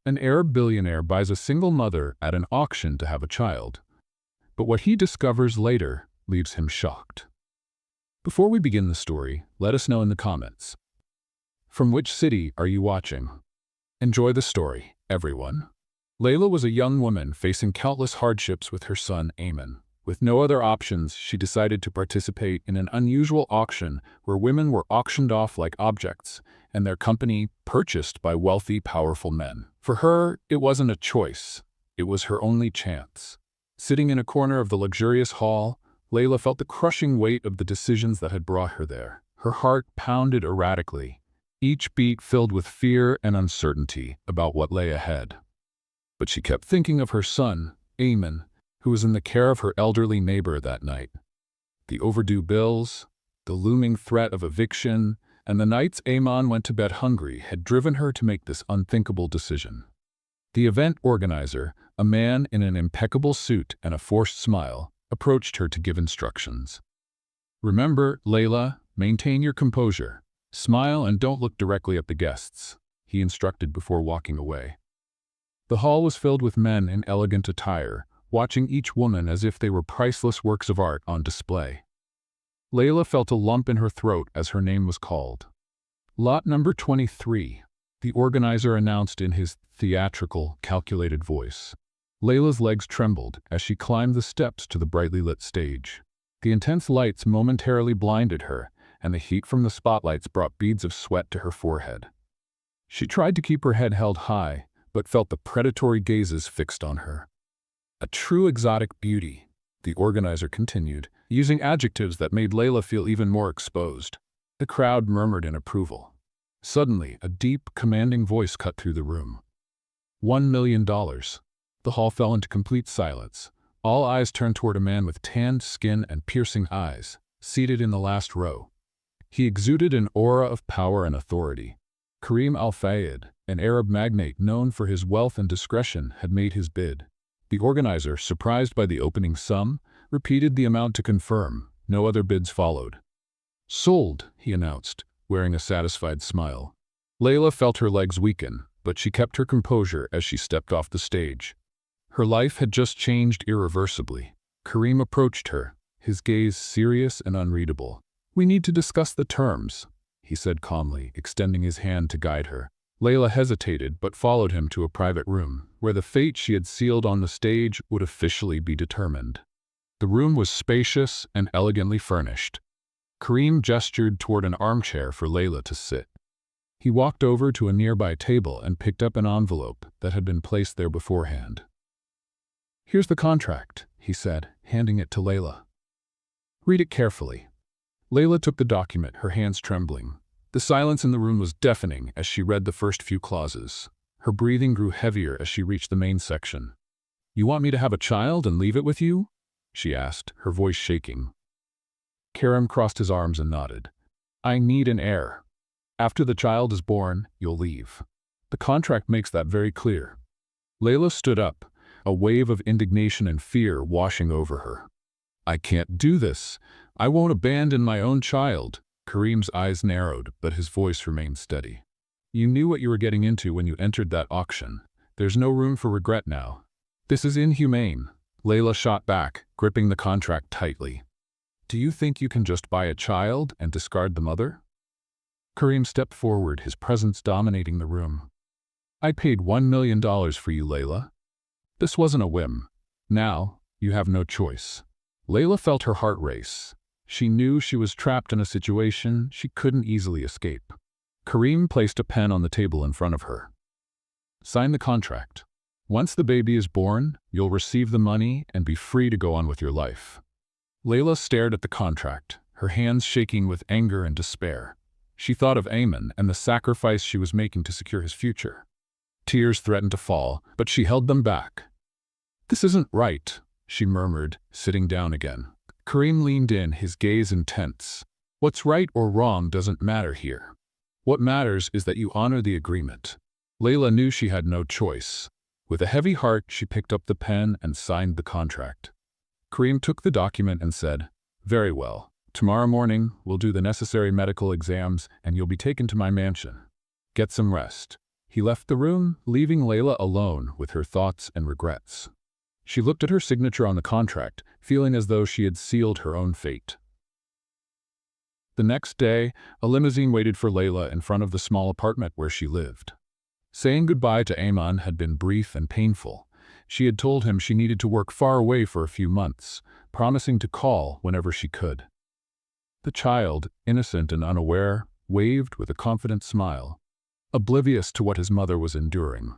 An Arab billionaire buys a single mother at an auction to have a child. But what he discovers later leaves him shocked. Before we begin the story, let us know in the comments. From which city are you watching? Enjoy the story, everyone. Layla was a young woman facing countless hardships with her son, Ayman. With no other options, she decided to participate in an unusual auction where women were auctioned off like objects, and their company purchased by wealthy, powerful men. For her, it wasn't a choice. It was her only chance. Sitting in a corner of the luxurious hall, Layla felt the crushing weight of the decisions that had brought her there. Her heart pounded erratically, each beat filled with fear and uncertainty about what lay ahead. But she kept thinking of her son, Ayman, who was in the care of her elderly neighbor that night. The overdue bills, the looming threat of eviction, and the nights Ayman went to bed hungry had driven her to make this unthinkable decision. The event organizer, a man in an impeccable suit and a forced smile, approached her to give instructions. "Remember, Layla, maintain your composure. Smile and don't look directly at the guests," he instructed before walking away. The hall was filled with men in elegant attire, watching each woman as if they were priceless works of art on display. Layla felt a lump in her throat as her name was called. "Lot number 23, the organizer announced in his theatrical, calculated voice. Layla's legs trembled as she climbed the steps to the brightly lit stage. The intense lights momentarily blinded her, and the heat from the spotlights brought beads of sweat to her forehead. She tried to keep her head held high, but felt the predatory gazes fixed on her. "A true exotic beauty," the organizer continued, using adjectives that made Layla feel even more exposed. The crowd murmured in approval. Suddenly, a deep, commanding voice cut through the room. $1 million. The hall fell into complete silence. All eyes turned toward a man with tanned skin and piercing eyes, seated in the last row. He exuded an aura of power and authority. Karim Al-Fayed, an Arab magnate known for his wealth and discretion, had made his bid. The organizer, surprised by the opening sum, repeated the amount to confirm. No other bids followed. "Sold," he announced, wearing a satisfied smile. Layla felt her legs weaken, but she kept her composure as she stepped off the stage. Her life had just changed irreversibly. Karim approached her, his gaze serious and unreadable. "We need to discuss the terms," he said calmly, extending his hand to guide her. Layla hesitated but followed him to a private room, where the fate she had sealed on the stage would officially be determined. The room was spacious and elegantly furnished. Karim gestured toward an armchair for Layla to sit. He walked over to a nearby table and picked up an envelope that had been placed there beforehand. "Here's the contract," he said, handing it to Layla. "Read it carefully." Layla took the document, her hands trembling. The silence in the room was deafening as she read the first few clauses. Her breathing grew heavier as she reached the main section. "You want me to have a child and leave it with you?" she asked, her voice shaking. Karim crossed his arms and nodded. "I need an heir. After the child is born, you'll leave. The contract makes that very clear." Layla stood up, a wave of indignation and fear washing over her. "I can't do this. I won't abandon my own child." Karim's eyes narrowed, but his voice remained steady. "You knew what you were getting into when you entered that auction. There's no room for regret now." "This is inhumane," Layla shot back, gripping the contract tightly. "Do you think you can just buy a child and discard the mother?" Karim stepped forward, his presence dominating the room. "I paid $1 million for you, Layla. This wasn't a whim. Now, you have no choice." Layla felt her heart race. She knew she was trapped in a situation she couldn't easily escape. Karim placed a pen on the table in front of her. "Sign the contract. Once the baby is born, you'll receive the money and be free to go on with your life." Layla stared at the contract, her hands shaking with anger and despair. She thought of Ayman and the sacrifice she was making to secure his future. Tears threatened to fall, but she held them back. "This isn't right," she murmured, sitting down again. Karim leaned in, his gaze intense. "What's right or wrong doesn't matter here. What matters is that you honor the agreement." Layla knew she had no choice. With a heavy heart, she picked up the pen and signed the contract. Karim took the document and said, "Very well. Tomorrow morning, we'll do the necessary medical exams and you'll be taken to my mansion. Get some rest." He left the room, leaving Layla alone with her thoughts and regrets. She looked at her signature on the contract, feeling as though she had sealed her own fate. The next day, a limousine waited for Layla in front of the small apartment where she lived. Saying goodbye to Ayman had been brief and painful. She had told him she needed to work far away for a few months, promising to call whenever she could. The child, innocent and unaware, waved with a confident smile, oblivious to what his mother was enduring.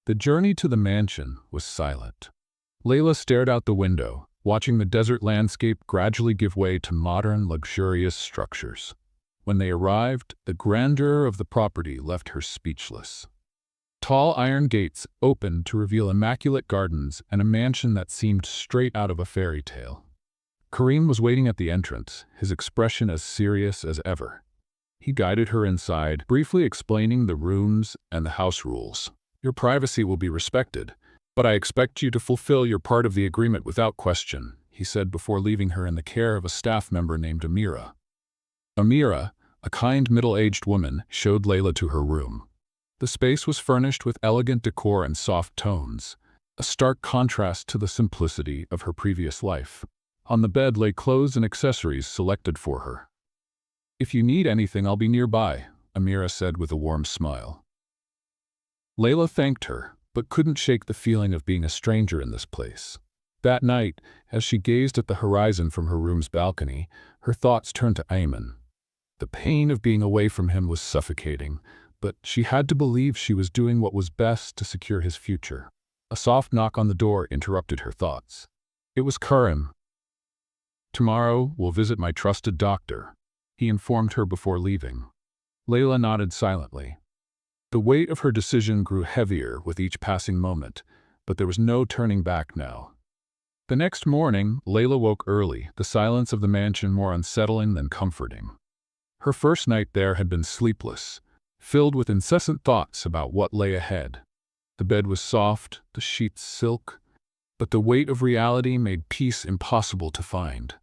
The journey to the mansion was silent. Layla stared out the window, watching the desert landscape gradually give way to modern, luxurious structures. When they arrived, the grandeur of the property left her speechless. Tall iron gates opened to reveal immaculate gardens and a mansion that seemed straight out of a fairy tale. Karim was waiting at the entrance, his expression as serious as ever. He guided her inside, briefly explaining the rooms and the house rules. "Your privacy will be respected, but I expect you to fulfill your part of the agreement without question," he said before leaving her in the care of a staff member named Amira. Amira, a kind middle-aged woman, showed Layla to her room. The space was furnished with elegant decor and soft tones, a stark contrast to the simplicity of her previous life. On the bed lay clothes and accessories selected for her. "If you need anything, I'll be nearby," Amira said with a warm smile. Layla thanked her, but couldn't shake the feeling of being a stranger in this place. That night, as she gazed at the horizon from her room's balcony, her thoughts turned to Ayman. The pain of being away from him was suffocating, but she had to believe she was doing what was best to secure his future. A soft knock on the door interrupted her thoughts. It was Karim. "Tomorrow, we'll visit my trusted doctor," he informed her before leaving. Layla nodded silently. The weight of her decision grew heavier with each passing moment, but there was no turning back now. The next morning, Layla woke early, the silence of the mansion more unsettling than comforting. Her first night there had been sleepless, filled with incessant thoughts about what lay ahead. The bed was soft, the sheets silk, but the weight of reality made peace impossible to find.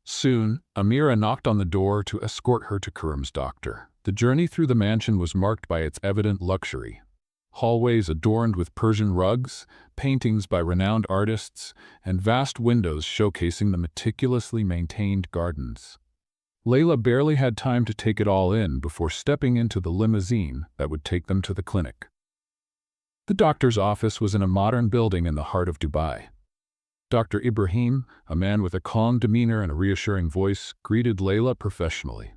Soon, Amira knocked on the door to escort her to Karim's doctor. The journey through the mansion was marked by its evident luxury. Hallways adorned with Persian rugs, paintings by renowned artists, and vast windows showcasing the meticulously maintained gardens. Layla barely had time to take it all in before stepping into the limousine that would take them to the clinic. The doctor's office was in a modern building in the heart of Dubai. Dr. Ibrahim, a man with a calm demeanor and a reassuring voice, greeted Layla professionally.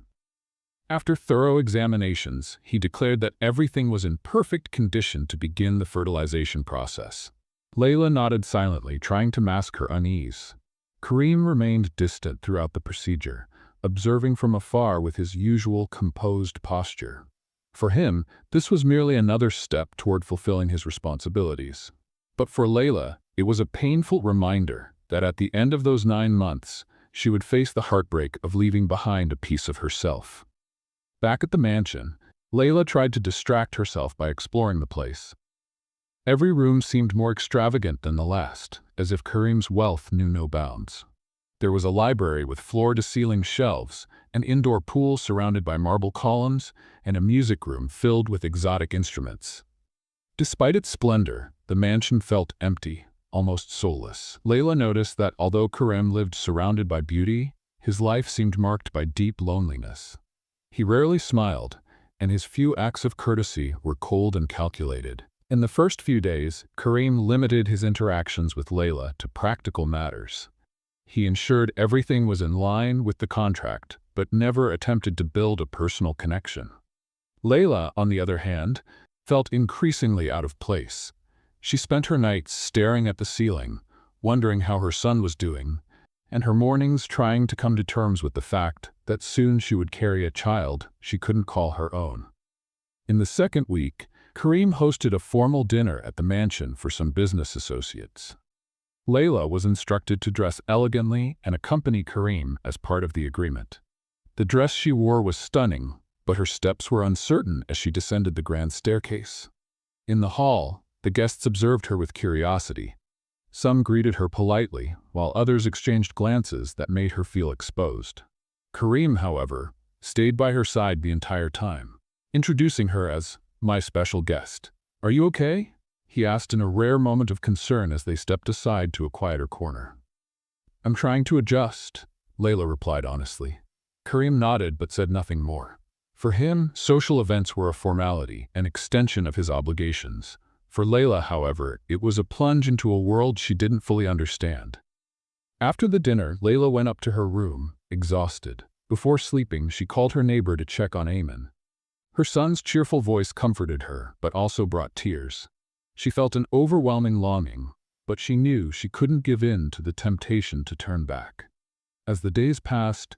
After thorough examinations, he declared that everything was in perfect condition to begin the fertilization process. Layla nodded silently, trying to mask her unease. Karim remained distant throughout the procedure, observing from afar with his usual composed posture. For him, this was merely another step toward fulfilling his responsibilities. But for Layla, it was a painful reminder that at the end of those 9 months, she would face the heartbreak of leaving behind a piece of herself. Back at the mansion, Layla tried to distract herself by exploring the place. Every room seemed more extravagant than the last, as if Karim's wealth knew no bounds. There was a library with floor-to-ceiling shelves, an indoor pool surrounded by marble columns, and a music room filled with exotic instruments. Despite its splendor, the mansion felt empty, almost soulless. Layla noticed that although Karim lived surrounded by beauty, his life seemed marked by deep loneliness. He rarely smiled, and his few acts of courtesy were cold and calculated. In the first few days, Karim limited his interactions with Layla to practical matters. He ensured everything was in line with the contract, but never attempted to build a personal connection. Layla, on the other hand, felt increasingly out of place. She spent her nights staring at the ceiling, wondering how her son was doing, and her mornings trying to come to terms with the fact that soon she would carry a child she couldn't call her own. In the second week, Karim hosted a formal dinner at the mansion for some business associates. Layla was instructed to dress elegantly and accompany Karim as part of the agreement. The dress she wore was stunning, but her steps were uncertain as she descended the grand staircase. In the hall, the guests observed her with curiosity. Some greeted her politely, while others exchanged glances that made her feel exposed. Karim, however, stayed by her side the entire time, introducing her as "my special guest." "Are you okay?" he asked in a rare moment of concern as they stepped aside to a quieter corner. "I'm trying to adjust," Layla replied honestly. Karim nodded but said nothing more. For him, social events were a formality, an extension of his obligations. For Layla, however, it was a plunge into a world she didn't fully understand. After the dinner, Layla went up to her room, exhausted. Before sleeping, she called her neighbor to check on Eamon. Her son's cheerful voice comforted her, but also brought tears. She felt an overwhelming longing, but she knew she couldn't give in to the temptation to turn back. As the days passed,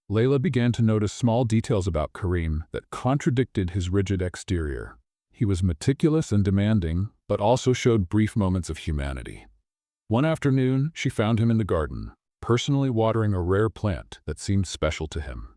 Layla began to notice small details about Karim that contradicted his rigid exterior. He was meticulous and demanding, but also showed brief moments of humanity. One afternoon, she found him in the garden, personally watering a rare plant that seemed special to him.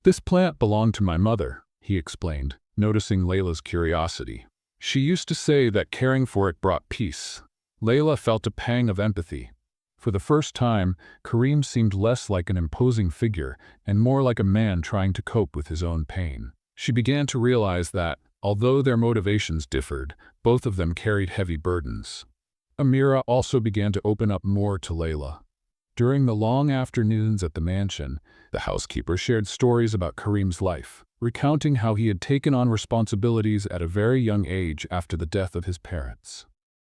"This plant belonged to my mother," he explained, noticing Layla's curiosity. "She used to say that caring for it brought peace." Layla felt a pang of empathy. For the first time, Karim seemed less like an imposing figure and more like a man trying to cope with his own pain. She began to realize that, although their motivations differed, both of them carried heavy burdens. Amira also began to open up more to Layla. During the long afternoons at the mansion, the housekeeper shared stories about Karim's life, recounting how he had taken on responsibilities at a very young age after the death of his parents.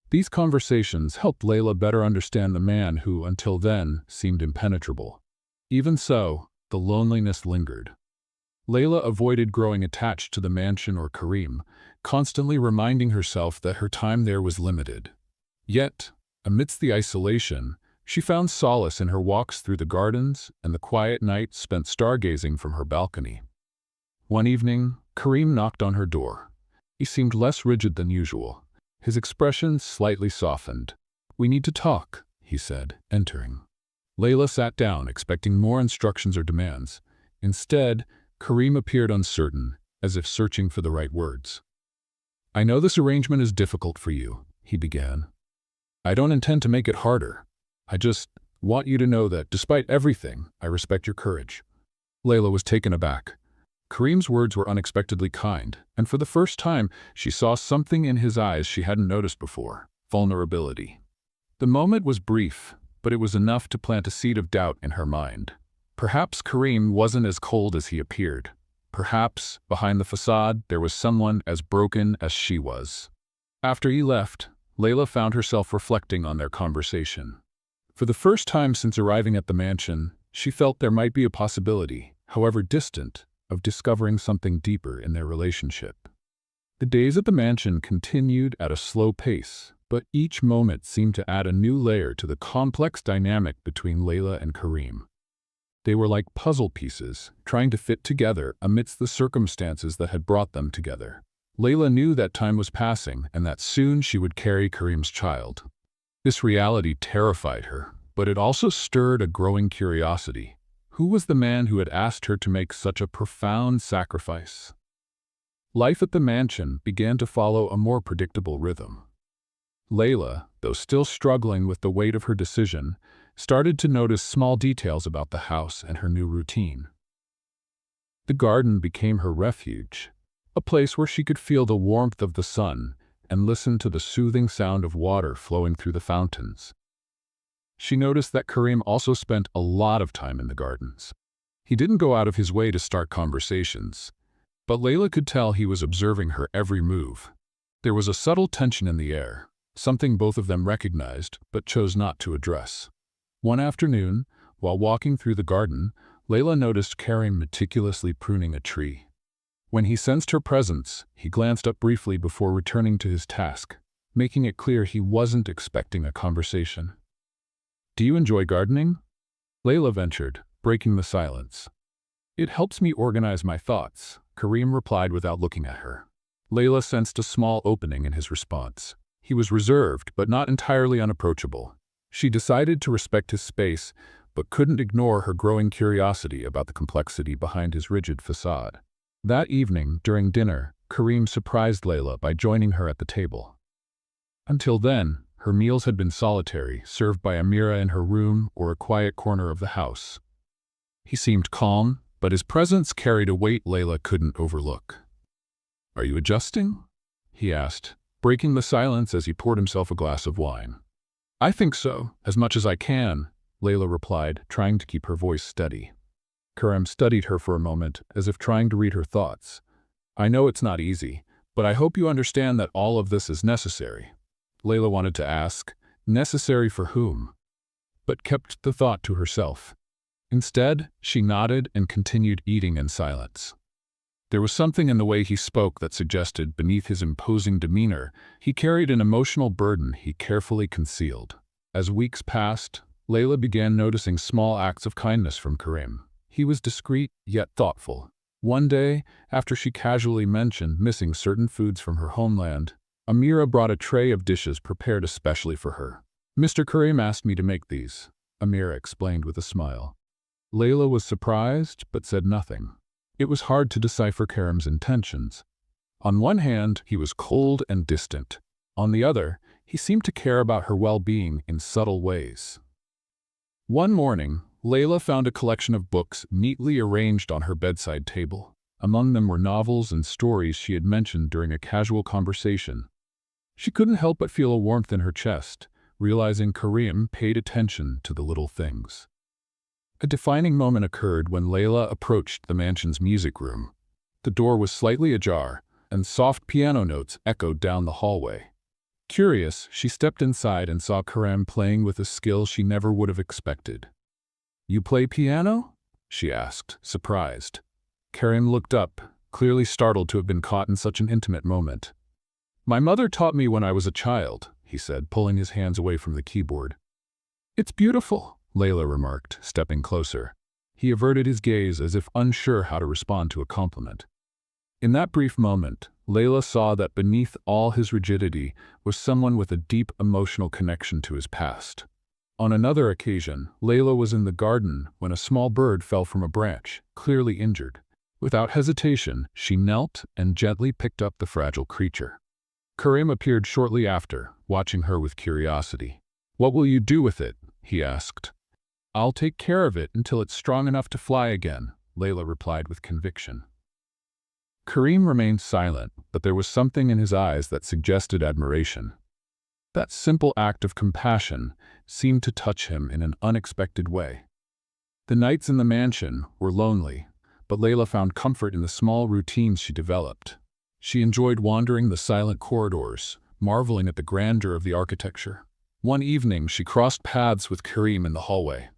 These conversations helped Layla better understand the man who, until then, seemed impenetrable. Even so, the loneliness lingered. Layla avoided growing attached to the mansion or Karim, constantly reminding herself that her time there was limited. Yet, amidst the isolation, she found solace in her walks through the gardens and the quiet nights spent stargazing from her balcony. One evening, Karim knocked on her door. He seemed less rigid than usual. His expression slightly softened. "We need to talk," he said, entering. Layla sat down, expecting more instructions or demands. Instead, Karim appeared uncertain, as if searching for the right words. "I know this arrangement is difficult for you," he began. "I don't intend to make it harder. I just want you to know that, despite everything, I respect your courage." Layla was taken aback. Karim's words were unexpectedly kind, and for the first time, she saw something in his eyes she hadn't noticed before: vulnerability. The moment was brief, but it was enough to plant a seed of doubt in her mind. Perhaps Karim wasn't as cold as he appeared. Perhaps, behind the facade, there was someone as broken as she was. After he left, Layla found herself reflecting on their conversation. For the first time since arriving at the mansion, she felt there might be a possibility, however distant, of discovering something deeper in their relationship. The days at the mansion continued at a slow pace, but each moment seemed to add a new layer to the complex dynamic between Layla and Karim. They were like puzzle pieces, trying to fit together amidst the circumstances that had brought them together. Layla knew that time was passing and that soon she would carry Karim's child. This reality terrified her, but it also stirred a growing curiosity. Who was the man who had asked her to make such a profound sacrifice? Life at the mansion began to follow a more predictable rhythm. Layla, though still struggling with the weight of her decision, started to notice small details about the house and her new routine. The garden became her refuge, a place where she could feel the warmth of the sun and listen to the soothing sound of water flowing through the fountains. She noticed that Karim also spent a lot of time in the gardens. He didn't go out of his way to start conversations, but Layla could tell he was observing her every move. There was a subtle tension in the air, something both of them recognized but chose not to address. One afternoon, while walking through the garden, Layla noticed Karim meticulously pruning a tree. When he sensed her presence, he glanced up briefly before returning to his task, making it clear he wasn't expecting a conversation. "Do you enjoy gardening?" Layla ventured, breaking the silence. "It helps me organize my thoughts," Karim replied without looking at her. Layla sensed a small opening in his response. He was reserved, but not entirely unapproachable. She decided to respect his space, but couldn't ignore her growing curiosity about the complexity behind his rigid facade. That evening, during dinner, Karim surprised Layla by joining her at the table. Until then, her meals had been solitary, served by Amira in her room or a quiet corner of the house. He seemed calm, but his presence carried a weight Layla couldn't overlook. "Are you adjusting?" he asked, breaking the silence as he poured himself a glass of wine. I think so, as much as I can, Layla replied, trying to keep her voice steady. Karim studied her for a moment, as if trying to read her thoughts. I know it's not easy, but I hope you understand that all of this is necessary. Layla wanted to ask, necessary for whom? But kept the thought to herself. Instead, she nodded and continued eating in silence. There was something in the way he spoke that suggested, beneath his imposing demeanor, he carried an emotional burden he carefully concealed. As weeks passed, Layla began noticing small acts of kindness from Karim. He was discreet, yet thoughtful. One day, after she casually mentioned missing certain foods from her homeland, Amira brought a tray of dishes prepared especially for her. Mr. Karim asked me to make these, Amira explained with a smile. Layla was surprised, but said nothing. It was hard to decipher Karim's intentions. On one hand, he was cold and distant. On the other, he seemed to care about her well-being in subtle ways. One morning, Layla found a collection of books neatly arranged on her bedside table. Among them were novels and stories she had mentioned during a casual conversation. She couldn't help but feel a warmth in her chest, realizing Karim paid attention to the little things. A defining moment occurred when Layla approached the mansion's music room. The door was slightly ajar, and soft piano notes echoed down the hallway. Curious, she stepped inside and saw Karim playing with a skill she never would have expected. You play piano? She asked, surprised. Karim looked up, clearly startled to have been caught in such an intimate moment. My mother taught me when I was a child, he said, pulling his hands away from the keyboard. It's beautiful, Layla remarked, stepping closer. He averted his gaze as if unsure how to respond to a compliment. In that brief moment, Layla saw that beneath all his rigidity was someone with a deep emotional connection to his past. On another occasion, Layla was in the garden when a small bird fell from a branch, clearly injured. Without hesitation, she knelt and gently picked up the fragile creature. Karim appeared shortly after, watching her with curiosity. What will you do with it? He asked. I'll take care of it until it's strong enough to fly again, Layla replied with conviction. Karim remained silent, but there was something in his eyes that suggested admiration. That simple act of compassion seemed to touch him in an unexpected way. The nights in the mansion were lonely, but Layla found comfort in the small routines she developed. She enjoyed wandering the silent corridors, marveling at the grandeur of the architecture. One evening, she crossed paths with Karim in the hallway.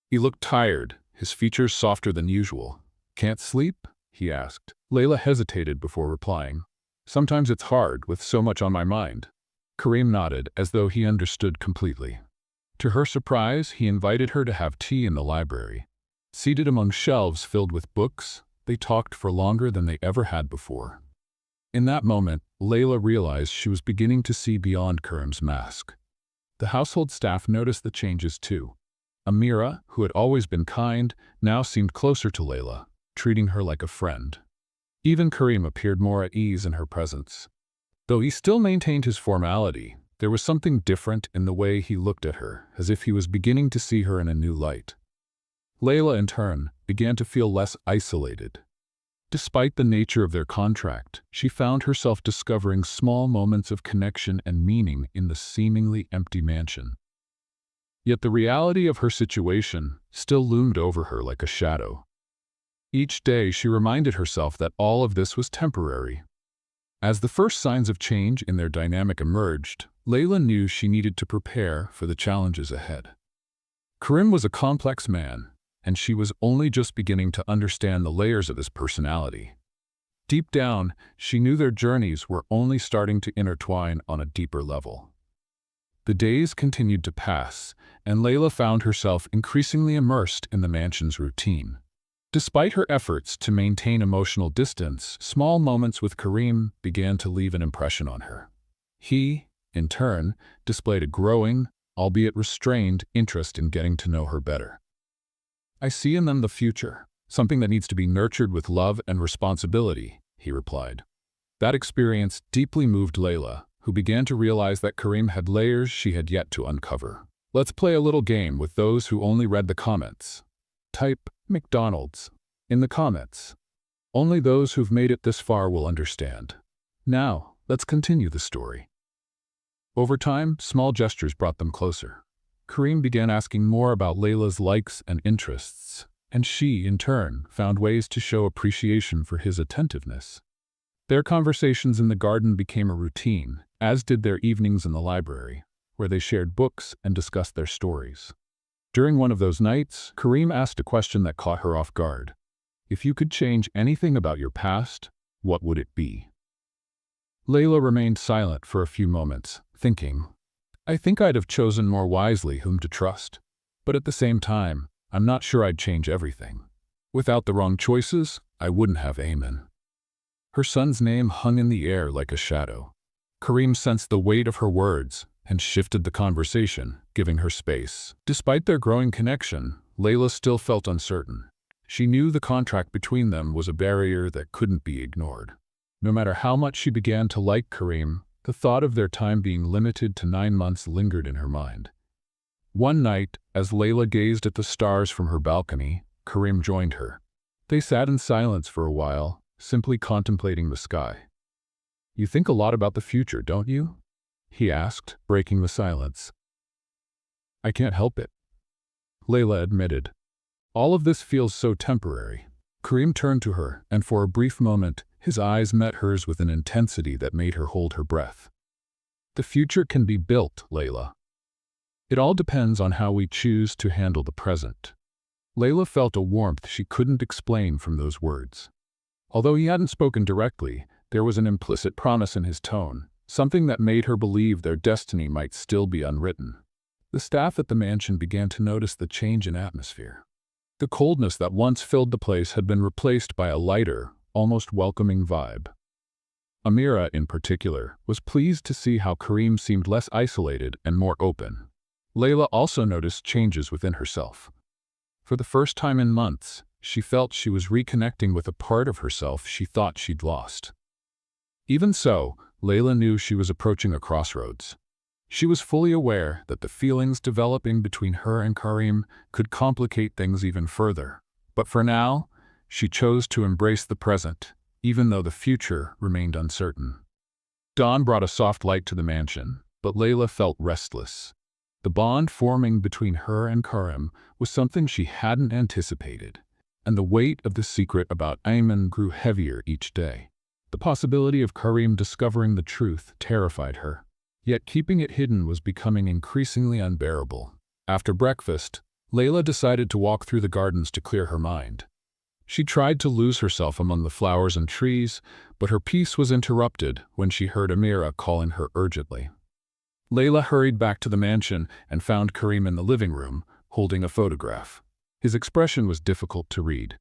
He looked tired, his features softer than usual. Can't sleep? He asked. Layla hesitated before replying. Sometimes it's hard, with so much on my mind. Karim nodded, as though he understood completely. To her surprise, he invited her to have tea in the library. Seated among shelves filled with books, they talked for longer than they ever had before. In that moment, Layla realized she was beginning to see beyond Karim's mask. The household staff noticed the changes too. Amira, who had always been kind, now seemed closer to Layla, treating her like a friend. Even Karim appeared more at ease in her presence. Though he still maintained his formality, there was something different in the way he looked at her, as if he was beginning to see her in a new light. Layla, in turn, began to feel less isolated. Despite the nature of their contract, she found herself discovering small moments of connection and meaning in the seemingly empty mansion. Yet the reality of her situation still loomed over her like a shadow. Each day she reminded herself that all of this was temporary. As the first signs of change in their dynamic emerged, Layla knew she needed to prepare for the challenges ahead. Karim was a complex man, and she was only just beginning to understand the layers of his personality. Deep down, she knew their journeys were only starting to intertwine on a deeper level. The days continued to pass, and Layla found herself increasingly immersed in the mansion's routine. Despite her efforts to maintain emotional distance, small moments with Karim began to leave an impression on her. He, in turn, displayed a growing, albeit restrained, interest in getting to know her better. I see in them the future, something that needs to be nurtured with love and responsibility, he replied. That experience deeply moved Layla, who began to realize that Karim had layers she had yet to uncover. Let's play a little game with those who only read the comments. Type McDonald's in the comments. Only those who've made it this far will understand. Now, Let's continue the story. Over time, small gestures brought them closer. Kareem began asking more about Layla's likes and interests, and she, in turn, found ways to show appreciation for his attentiveness. Their conversations in the garden became a routine, as did their evenings in the library, where they shared books and discussed their stories. During one of those nights, Kareem asked a question that caught her off guard. If you could change anything about your past, what would it be? Layla remained silent for a few moments, thinking, I think I'd have chosen more wisely whom to trust. But at the same time, I'm not sure I'd change everything. Without the wrong choices, I wouldn't have Ayman. Her son's name hung in the air like a shadow. Kareem sensed the weight of her words and shifted the conversation, giving her space. Despite their growing connection, Layla still felt uncertain. She knew the contract between them was a barrier that couldn't be ignored. No matter how much she began to like Kareem, the thought of their time being limited to 9 months lingered in her mind. One night, as Layla gazed at the stars from her balcony, Kareem joined her. They sat in silence for a while, simply contemplating the sky. You think a lot about the future, don't you? He asked, breaking the silence. I can't help it, Layla admitted. All of this feels so temporary. Kareem turned to her, and for a brief moment, his eyes met hers with an intensity that made her hold her breath. The future can be built, Layla. It all depends on how we choose to handle the present. Layla felt a warmth she couldn't explain from those words. Although he hadn't spoken directly, there was an implicit promise in his tone, something that made her believe their destiny might still be unwritten. The staff at the mansion began to notice the change in atmosphere. The coldness that once filled the place had been replaced by a lighter, almost welcoming vibe. Amira, in particular, was pleased to see how Kareem seemed less isolated and more open. Layla also noticed changes within herself. For the first time in months, she felt she was reconnecting with a part of herself she thought she'd lost. Even so, Layla knew she was approaching a crossroads. She was fully aware that the feelings developing between her and Kareem could complicate things even further. But for now, she chose to embrace the present, even though the future remained uncertain. Dawn brought a soft light to the mansion, but Layla felt restless. The bond forming between her and Kareem was something she hadn't anticipated, and the weight of the secret about Ayman grew heavier each day. The possibility of Kareem discovering the truth terrified her, yet keeping it hidden was becoming increasingly unbearable. After breakfast, Layla decided to walk through the gardens to clear her mind. She tried to lose herself among the flowers and trees, but her peace was interrupted when she heard Amira calling her urgently. Layla hurried back to the mansion and found Kareem in the living room, holding a photograph. His expression was difficult to read.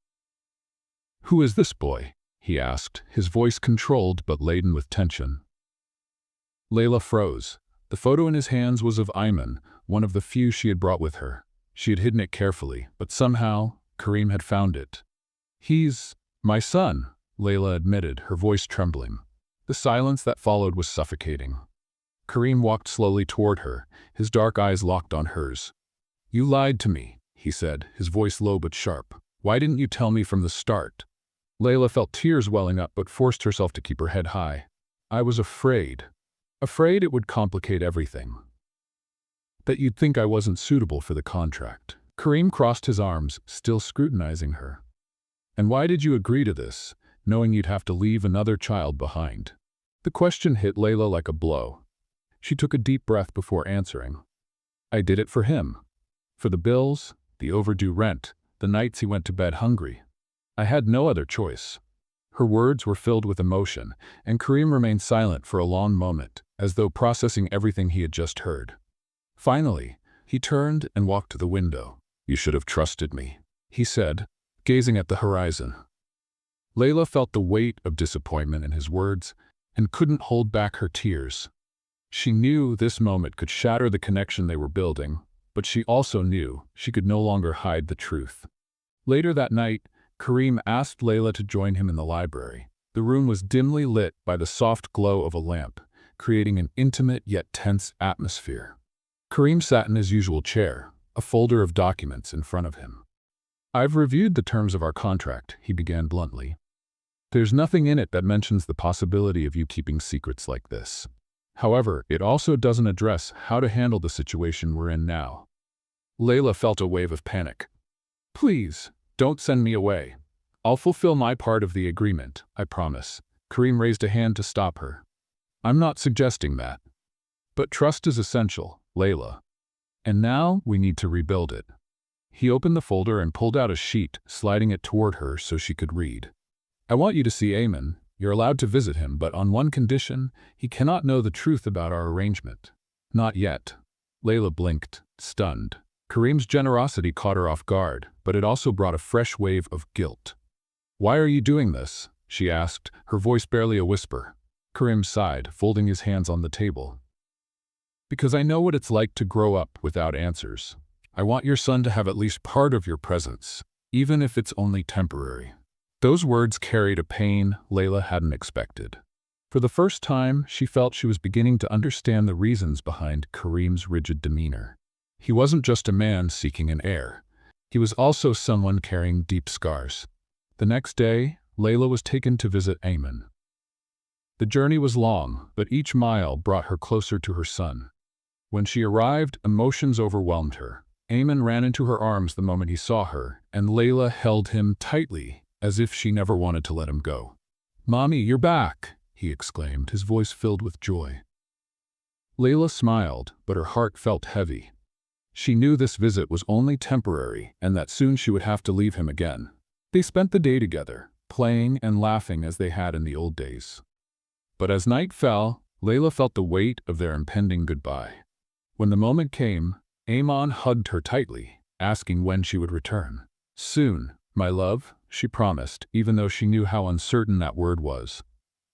"Who is this boy?" he asked, his voice controlled but laden with tension. Layla froze. The photo in his hands was of Ayman, one of the few she had brought with her. She had hidden it carefully, but somehow, Kareem had found it. "He's my son," Layla admitted, her voice trembling. The silence that followed was suffocating. Kareem walked slowly toward her, his dark eyes locked on hers. "You lied to me," he said, his voice low but sharp. "Why didn't you tell me from the start?" Layla felt tears welling up but forced herself to keep her head high. "I was afraid. Afraid it would complicate everything. That you'd think I wasn't suitable for the contract." Kareem crossed his arms, still scrutinizing her. "And why did you agree to this, knowing you'd have to leave another child behind?" The question hit Layla like a blow. She took a deep breath before answering. "I did it for him. For the bills, the overdue rent, the nights he went to bed hungry. I had no other choice." Her words were filled with emotion, and Kareem remained silent for a long moment, as though processing everything he had just heard. Finally, he turned and walked to the window. "You should have trusted me," he said, gazing at the horizon. Layla felt the weight of disappointment in his words and couldn't hold back her tears. She knew this moment could shatter the connection they were building, but she also knew she could no longer hide the truth. Later that night, Kareem asked Layla to join him in the library. The room was dimly lit by the soft glow of a lamp, creating an intimate yet tense atmosphere. Kareem sat in his usual chair, a folder of documents in front of him. "I've reviewed the terms of our contract," he began bluntly. There's nothing in it that mentions the possibility of you keeping secrets like this. However, it also doesn't address how to handle the situation we're in now. Layla felt a wave of panic. Please, don't send me away. I'll fulfill my part of the agreement, I promise. Karim raised a hand to stop her. I'm not suggesting that. But trust is essential, Layla. And now we need to rebuild it. He opened the folder and pulled out a sheet, sliding it toward her so she could read. I want you to see Ayman. You're allowed to visit him, but on one condition: he cannot know the truth about our arrangement. Not yet. Layla blinked, stunned. Karim's generosity caught her off guard, but it also brought a fresh wave of guilt. Why are you doing this? She asked, her voice barely a whisper. Karim sighed, folding his hands on the table. Because I know what it's like to grow up without answers. I want your son to have at least part of your presence, even if it's only temporary. Those words carried a pain Layla hadn't expected. For the first time, she felt she was beginning to understand the reasons behind Karim's rigid demeanor. He wasn't just a man seeking an heir. He was also someone carrying deep scars. The next day, Layla was taken to visit Ayman. The journey was long, but each mile brought her closer to her son. When she arrived, emotions overwhelmed her. Ayman ran into her arms the moment he saw her, and Layla held him tightly, as if she never wanted to let him go. "Mommy, you're back!" he exclaimed, his voice filled with joy. Layla smiled, but her heart felt heavy. She knew this visit was only temporary and that soon she would have to leave him again. They spent the day together, playing and laughing as they had in the old days. But as night fell, Layla felt the weight of their impending goodbye. When the moment came, Ayman hugged her tightly, asking when she would return. "Soon, my love," she promised, even though she knew how uncertain that word was.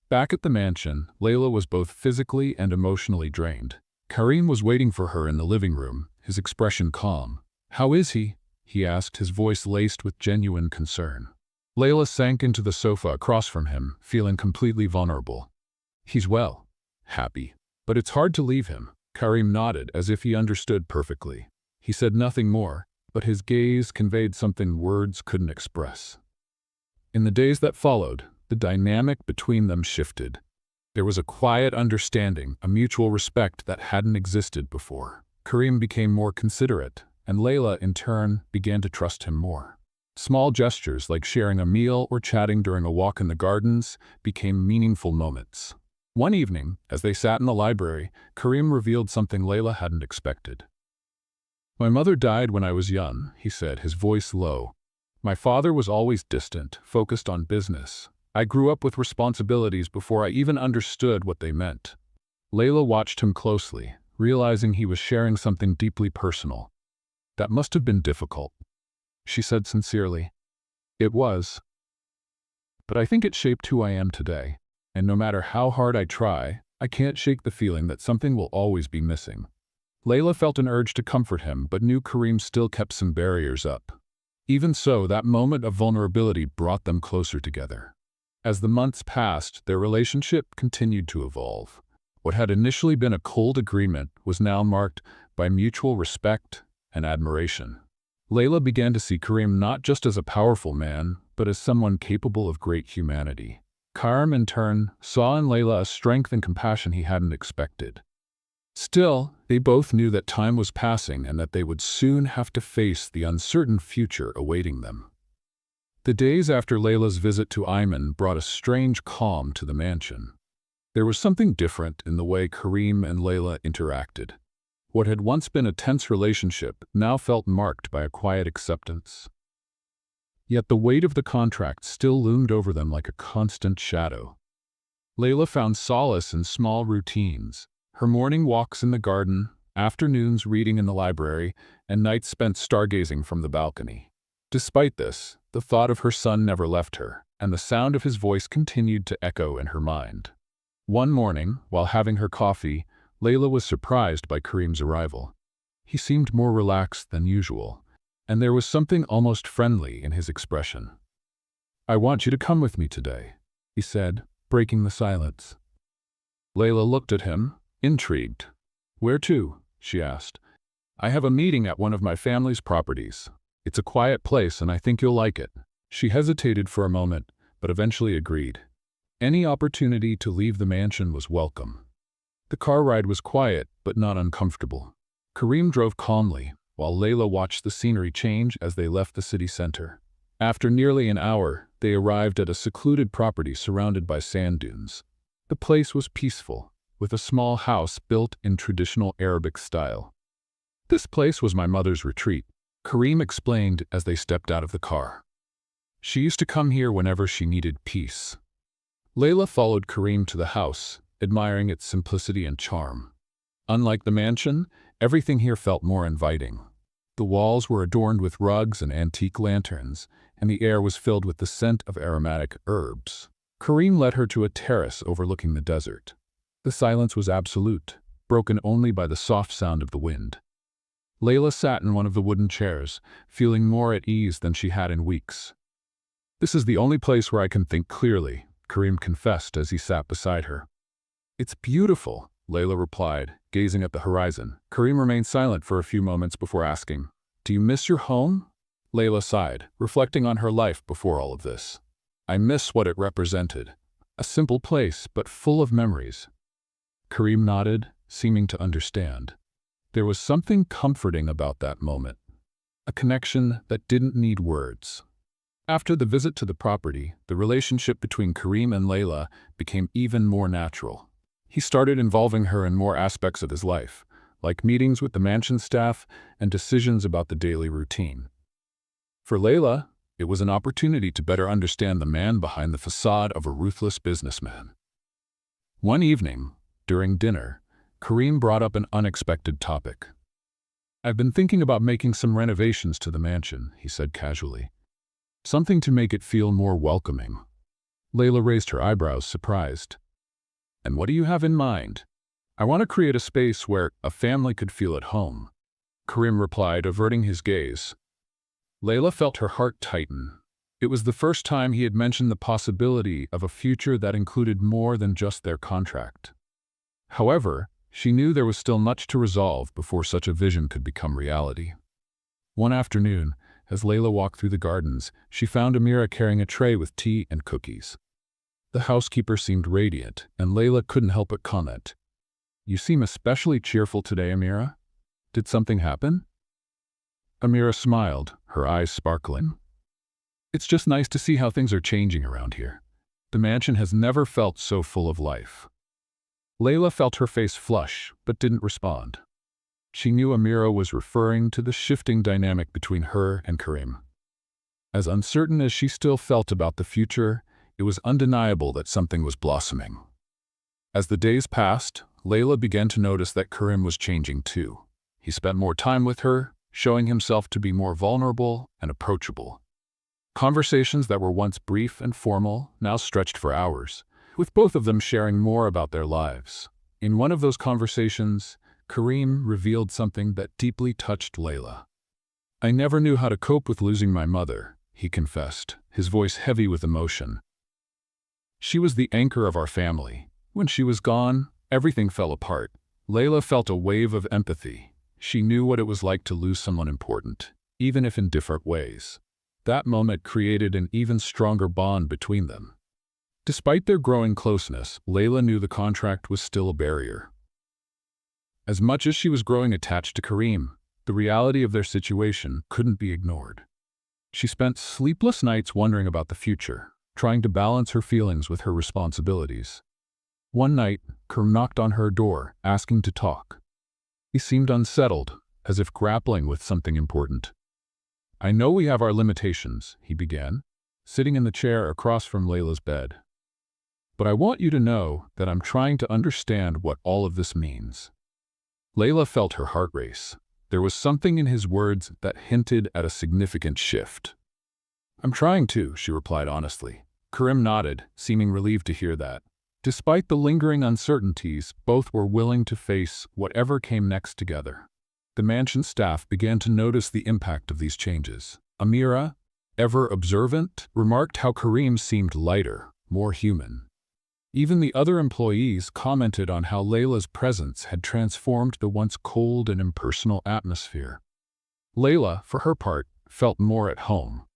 Back at the mansion, Layla was both physically and emotionally drained. Karim was waiting for her in the living room, his expression calm. "How is he?" he asked, his voice laced with genuine concern. Layla sank into the sofa across from him, feeling completely vulnerable. "He's well. Happy. But it's hard to leave him." Karim nodded as if he understood perfectly. He said nothing more, but his gaze conveyed something words couldn't express. In the days that followed, the dynamic between them shifted. There was a quiet understanding, a mutual respect that hadn't existed before. Karim became more considerate, and Layla, in turn, began to trust him more. Small gestures like sharing a meal or chatting during a walk in the gardens became meaningful moments. One evening, as they sat in the library, Karim revealed something Layla hadn't expected. "My mother died when I was young," he said, his voice low. "My father was always distant, focused on business. I grew up with responsibilities before I even understood what they meant." Layla watched him closely, realizing he was sharing something deeply personal. "That must have been difficult," she said sincerely. "It was. But I think it shaped who I am today. And no matter how hard I try, I can't shake the feeling that something will always be missing." Layla felt an urge to comfort him, but knew Karim still kept some barriers up. Even so, that moment of vulnerability brought them closer together. As the months passed, their relationship continued to evolve. What had initially been a cold agreement was now marked by mutual respect and admiration. Layla began to see Karim not just as a powerful man, but as someone capable of great humanity. Karim, in turn, saw in Layla a strength and compassion he hadn't expected. Still, they both knew that time was passing and that they would soon have to face the uncertain future awaiting them. The days after Layla's visit to Ayman brought a strange calm to the mansion. There was something different in the way Karim and Layla interacted. What had once been a tense relationship now felt marked by a quiet acceptance. Yet the weight of the contract still loomed over them like a constant shadow. Layla found solace in small routines. Her morning walks in the garden, afternoons reading in the library, and nights spent stargazing from the balcony. Despite this, the thought of her son never left her, and the sound of his voice continued to echo in her mind. One morning, while having her coffee, Layla was surprised by Karim's arrival. He seemed more relaxed than usual, and there was something almost friendly in his expression. "I want you to come with me today," he said, breaking the silence. Layla looked at him, intrigued. "Where to?" she asked. "I have a meeting at one of my family's properties. It's a quiet place and I think you'll like it." She hesitated for a moment, but eventually agreed. Any opportunity to leave the mansion was welcome. The car ride was quiet, but not uncomfortable. Karim drove calmly, while Layla watched the scenery change as they left the city center. After nearly an hour, they arrived at a secluded property surrounded by sand dunes. The place was peaceful, with a small house built in traditional Arabic style. "This place was my mother's retreat," Karim explained as they stepped out of the car. "She used to come here whenever she needed peace." Layla followed Karim to the house, admiring its simplicity and charm. Unlike the mansion, everything here felt more inviting. The walls were adorned with rugs and antique lanterns, and the air was filled with the scent of aromatic herbs. Karim led her to a terrace overlooking the desert. The silence was absolute, broken only by the soft sound of the wind. Layla sat in one of the wooden chairs, feeling more at ease than she had in weeks. "This is the only place where I can think clearly," Karim confessed as he sat beside her. "It's beautiful," Layla replied, gazing at the horizon. Karim remained silent for a few moments before asking, "Do you miss your home?" Layla sighed, reflecting on her life before all of this. "I miss what it represented. A simple place, but full of memories." Karim nodded, seeming to understand. There was something comforting about that moment, a connection that didn't need words. After the visit to the property, the relationship between Karim and Layla became even more natural. He started involving her in more aspects of his life, like meetings with the mansion staff and decisions about the daily routine. For Layla, it was an opportunity to better understand the man behind the facade of a ruthless businessman. One evening, during dinner, Karim brought up an unexpected topic. "I've been thinking about making some renovations to the mansion," he said casually. "Something to make it feel more welcoming." Layla raised her eyebrows, surprised. "And what do you have in mind?" "I want to create a space where a family could feel at home," Karim replied, averting his gaze. Layla felt her heart tighten. It was the first time he had mentioned the possibility of a future that included more than just their contract. However, she knew there was still much to resolve before such a vision could become reality. One afternoon, as Layla walked through the gardens, she found Amira carrying a tray with tea and cookies. The housekeeper seemed radiant, and Layla couldn't help but comment, "You seem especially cheerful today, Amira. Did something happen?" Amira smiled, her eyes sparkling. "It's just nice to see how things are changing around here. The mansion has never felt so full of life." Layla felt her face flush, but didn't respond. She knew Amira was referring to the shifting dynamic between her and Karim. As uncertain as she still felt about the future, it was undeniable that something was blossoming. As the days passed, Layla began to notice that Karim was changing too. He spent more time with her, showing himself to be more vulnerable and approachable. Conversations that were once brief and formal now stretched for hours, with both of them sharing more about their lives. In one of those conversations, Karim revealed something that deeply touched Layla. "I never knew how to cope with losing my mother," he confessed, his voice heavy with emotion. "She was the anchor of our family. When she was gone, everything fell apart." Layla felt a wave of empathy. She knew what it was like to lose someone important, even if in different ways. That moment created an even stronger bond between them. Despite their growing closeness, Layla knew the contract was still a barrier. As much as she was growing attached to Karim, the reality of their situation couldn't be ignored. She spent sleepless nights wondering about the future, trying to balance her feelings with her responsibilities. One night, Karim knocked on her door, asking to talk. He seemed unsettled, as if grappling with something important. "I know we have our limitations," he began, sitting in the chair across from Layla's bed. "But I want you to know that I'm trying to understand what all of this means." Layla felt her heart race. There was something in his words that hinted at a significant shift. "I'm trying to," she replied honestly. Karim nodded, seeming relieved to hear that. Despite the lingering uncertainties, both were willing to face whatever came next together. The mansion staff began to notice the impact of these changes. Amira, ever observant, remarked how Karim seemed lighter, more human. Even the other employees commented on how Layla's presence had transformed the once cold and impersonal atmosphere. Layla, for her part, felt more at home.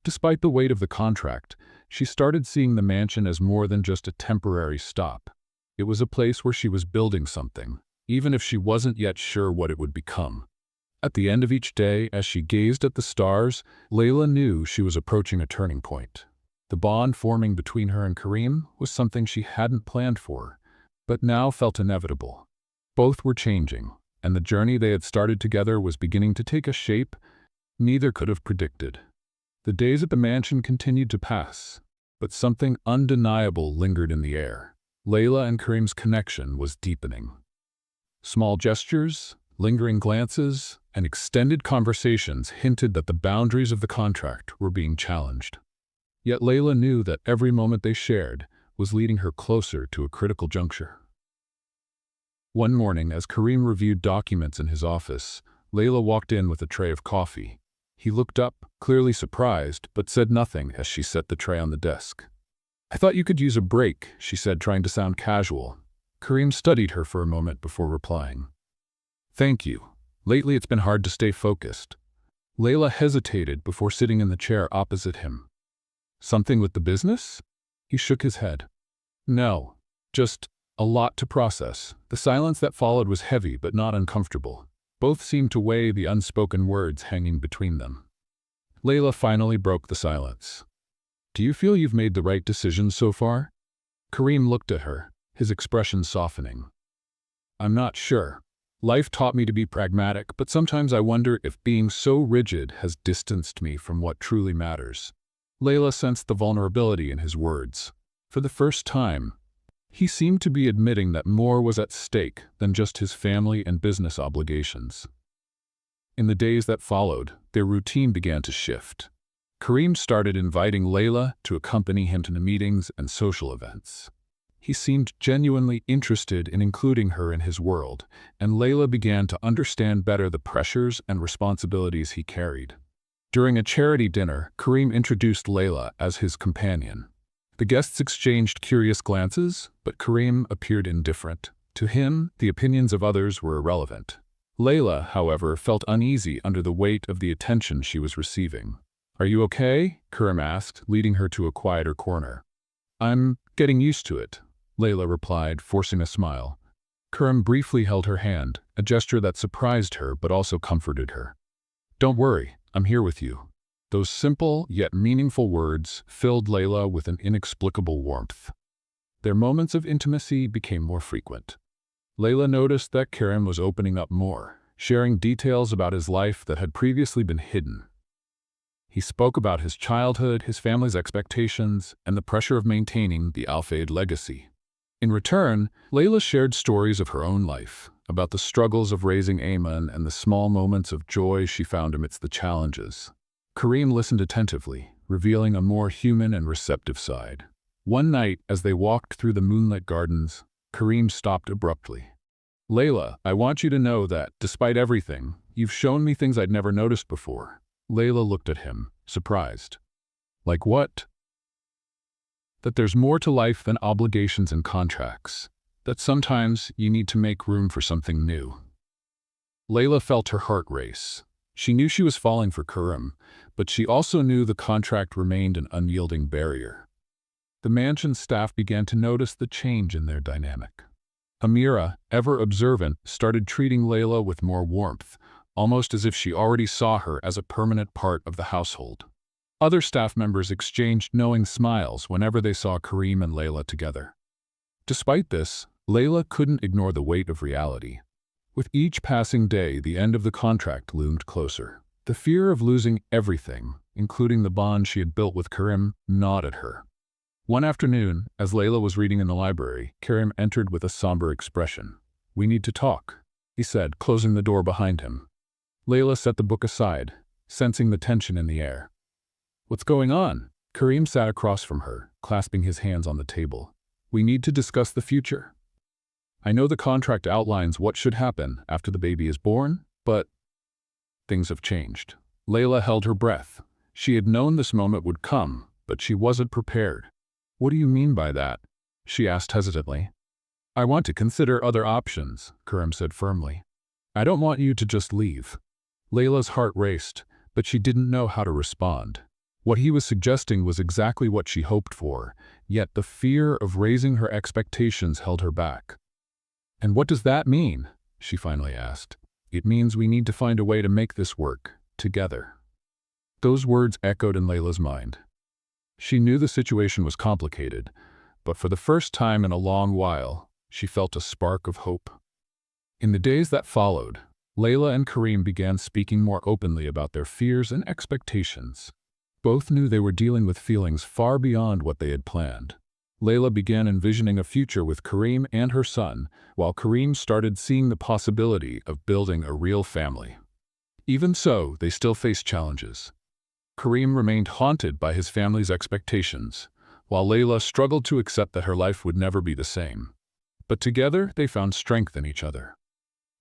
Despite the weight of the contract, she started seeing the mansion as more than just a temporary stop. It was a place where she was building something, even if she wasn't yet sure what it would become. At the end of each day, as she gazed at the stars, Layla knew she was approaching a turning point. The bond forming between her and Karim was something she hadn't planned for, but now felt inevitable. Both were changing, and the journey they had started together was beginning to take a shape neither could have predicted. The days at the mansion continued to pass, but something undeniable lingered in the air. Layla and Karim's connection was deepening. Small gestures, lingering glances, and extended conversations hinted that the boundaries of the contract were being challenged. Yet Layla knew that every moment they shared was leading her closer to a critical juncture. One morning, as Karim reviewed documents in his office, Layla walked in with a tray of coffee. He looked up, clearly surprised, but said nothing as she set the tray on the desk. "I thought you could use a break," she said, trying to sound casual. Karim studied her for a moment before replying. "Thank you. Lately it's been hard to stay focused." Layla hesitated before sitting in the chair opposite him. "Something with the business?" He shook his head. "No, just a lot to process." The silence that followed was heavy but not uncomfortable. Both seemed to weigh the unspoken words hanging between them. Layla finally broke the silence. "Do you feel you've made the right decision so far?" Karim looked at her, his expression softening. "I'm not sure. Life taught me to be pragmatic, but sometimes I wonder if being so rigid has distanced me from what truly matters." Layla sensed the vulnerability in his words. For the first time, he seemed to be admitting that more was at stake than just his family and business obligations. In the days that followed, their routine began to shift. Karim started inviting Layla to accompany him to meetings and social events. He seemed genuinely interested in including her in his world, and Layla began to understand better the pressures and responsibilities he carried. During a charity dinner, Karim introduced Layla as his companion. The guests exchanged curious glances, but Karim appeared indifferent. To him, the opinions of others were irrelevant. Layla, however, felt uneasy under the weight of the attention she was receiving. "Are you okay?" Karim asked, leading her to a quieter corner. "I'm getting used to it," Layla replied, forcing a smile. Karim briefly held her hand, a gesture that surprised her but also comforted her. "Don't worry, I'm here with you." Those simple yet meaningful words filled Layla with an inexplicable warmth. Their moments of intimacy became more frequent. Layla noticed that Karim was opening up more, sharing details about his life that had previously been hidden. He spoke about his childhood, his family's expectations, and the pressure of maintaining the Al-Fayed legacy. In return, Layla shared stories of her own life, about the struggles of raising Ayman and the small moments of joy she found amidst the challenges. Karim listened attentively, revealing a more human and receptive side. One night, as they walked through the moonlit gardens, Karim stopped abruptly. "Layla, I want you to know that, despite everything, you've shown me things I'd never noticed before." Layla looked at him, surprised. "Like what?" "That there's more to life than obligations and contracts. That sometimes you need to make room for something new." Layla felt her heart race. She knew she was falling for Karim, but she also knew the contract remained an unyielding barrier. The mansion staff began to notice the change in their dynamic. Amira, ever observant, started treating Layla with more warmth, almost as if she already saw her as a permanent part of the household. Other staff members exchanged knowing smiles whenever they saw Karim and Layla together. Despite this, Layla couldn't ignore the weight of reality. With each passing day, the end of the contract loomed closer. The fear of losing everything, including the bond she had built with Karim, gnawed at her. One afternoon, as Layla was reading in the library, Karim entered with a somber expression. "We need to talk," he said, closing the door behind him. Layla set the book aside, sensing the tension in the air. "What's going on?" Karim sat across from her, clasping his hands on the table. "We need to discuss the future. I know the contract outlines what should happen after the baby is born, but things have changed." Layla held her breath. She had known this moment would come, but she wasn't prepared. "What do you mean by that?" she asked hesitantly. "I want to consider other options," Karim said firmly. "I don't want you to just leave." Layla's heart raced, but she didn't know how to respond. What he was suggesting was exactly what she hoped for, yet the fear of raising her expectations held her back. "And what does that mean?" she finally asked. "It means we need to find a way to make this work, together." Those words echoed in Layla's mind. She knew the situation was complicated, but for the first time in a long while, she felt a spark of hope. In the days that followed, Layla and Kareem began speaking more openly about their fears and expectations. Both knew they were dealing with feelings far beyond what they had planned. Layla began envisioning a future with Kareem and her son, while Kareem started seeing the possibility of building a real family. Even so, they still faced challenges. Kareem remained haunted by his family's expectations, while Layla struggled to accept that her life would never be the same. But together, they found strength in each other.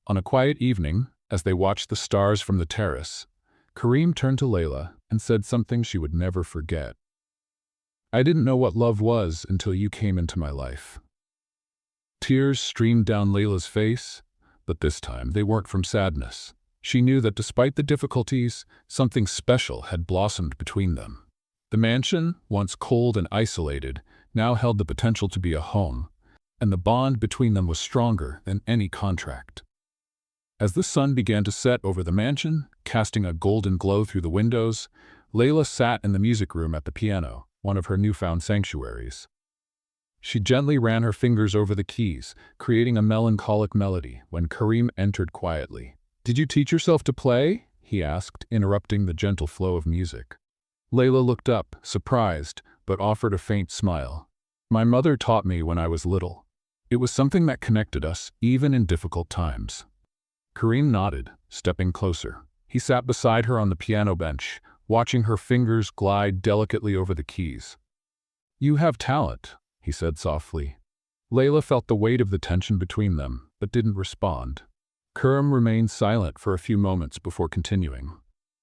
On a quiet evening, as they watched the stars from the terrace, Kareem turned to Layla and said something she would never forget. "I didn't know what love was until you came into my life." Tears streamed down Layla's face, but this time they weren't from sadness. She knew that despite the difficulties, something special had blossomed between them. The mansion, once cold and isolated, now held the potential to be a home, and the bond between them was stronger than any contract. As the sun began to set over the mansion, casting a golden glow through the windows, Layla sat in the music room at the piano, one of her newfound sanctuaries. She gently ran her fingers over the keys, creating a melancholic melody when Kareem entered quietly. "Did you teach yourself to play?" he asked, interrupting the gentle flow of music. Layla looked up, surprised, but offered a faint smile. "My mother taught me when I was little. It was something that connected us, even in difficult times." Kareem nodded, stepping closer. He sat beside her on the piano bench, watching her fingers glide delicately over the keys. "You have talent," he said softly. Layla felt the weight of the tension between them, but didn't respond. Kareem remained silent for a few moments before continuing.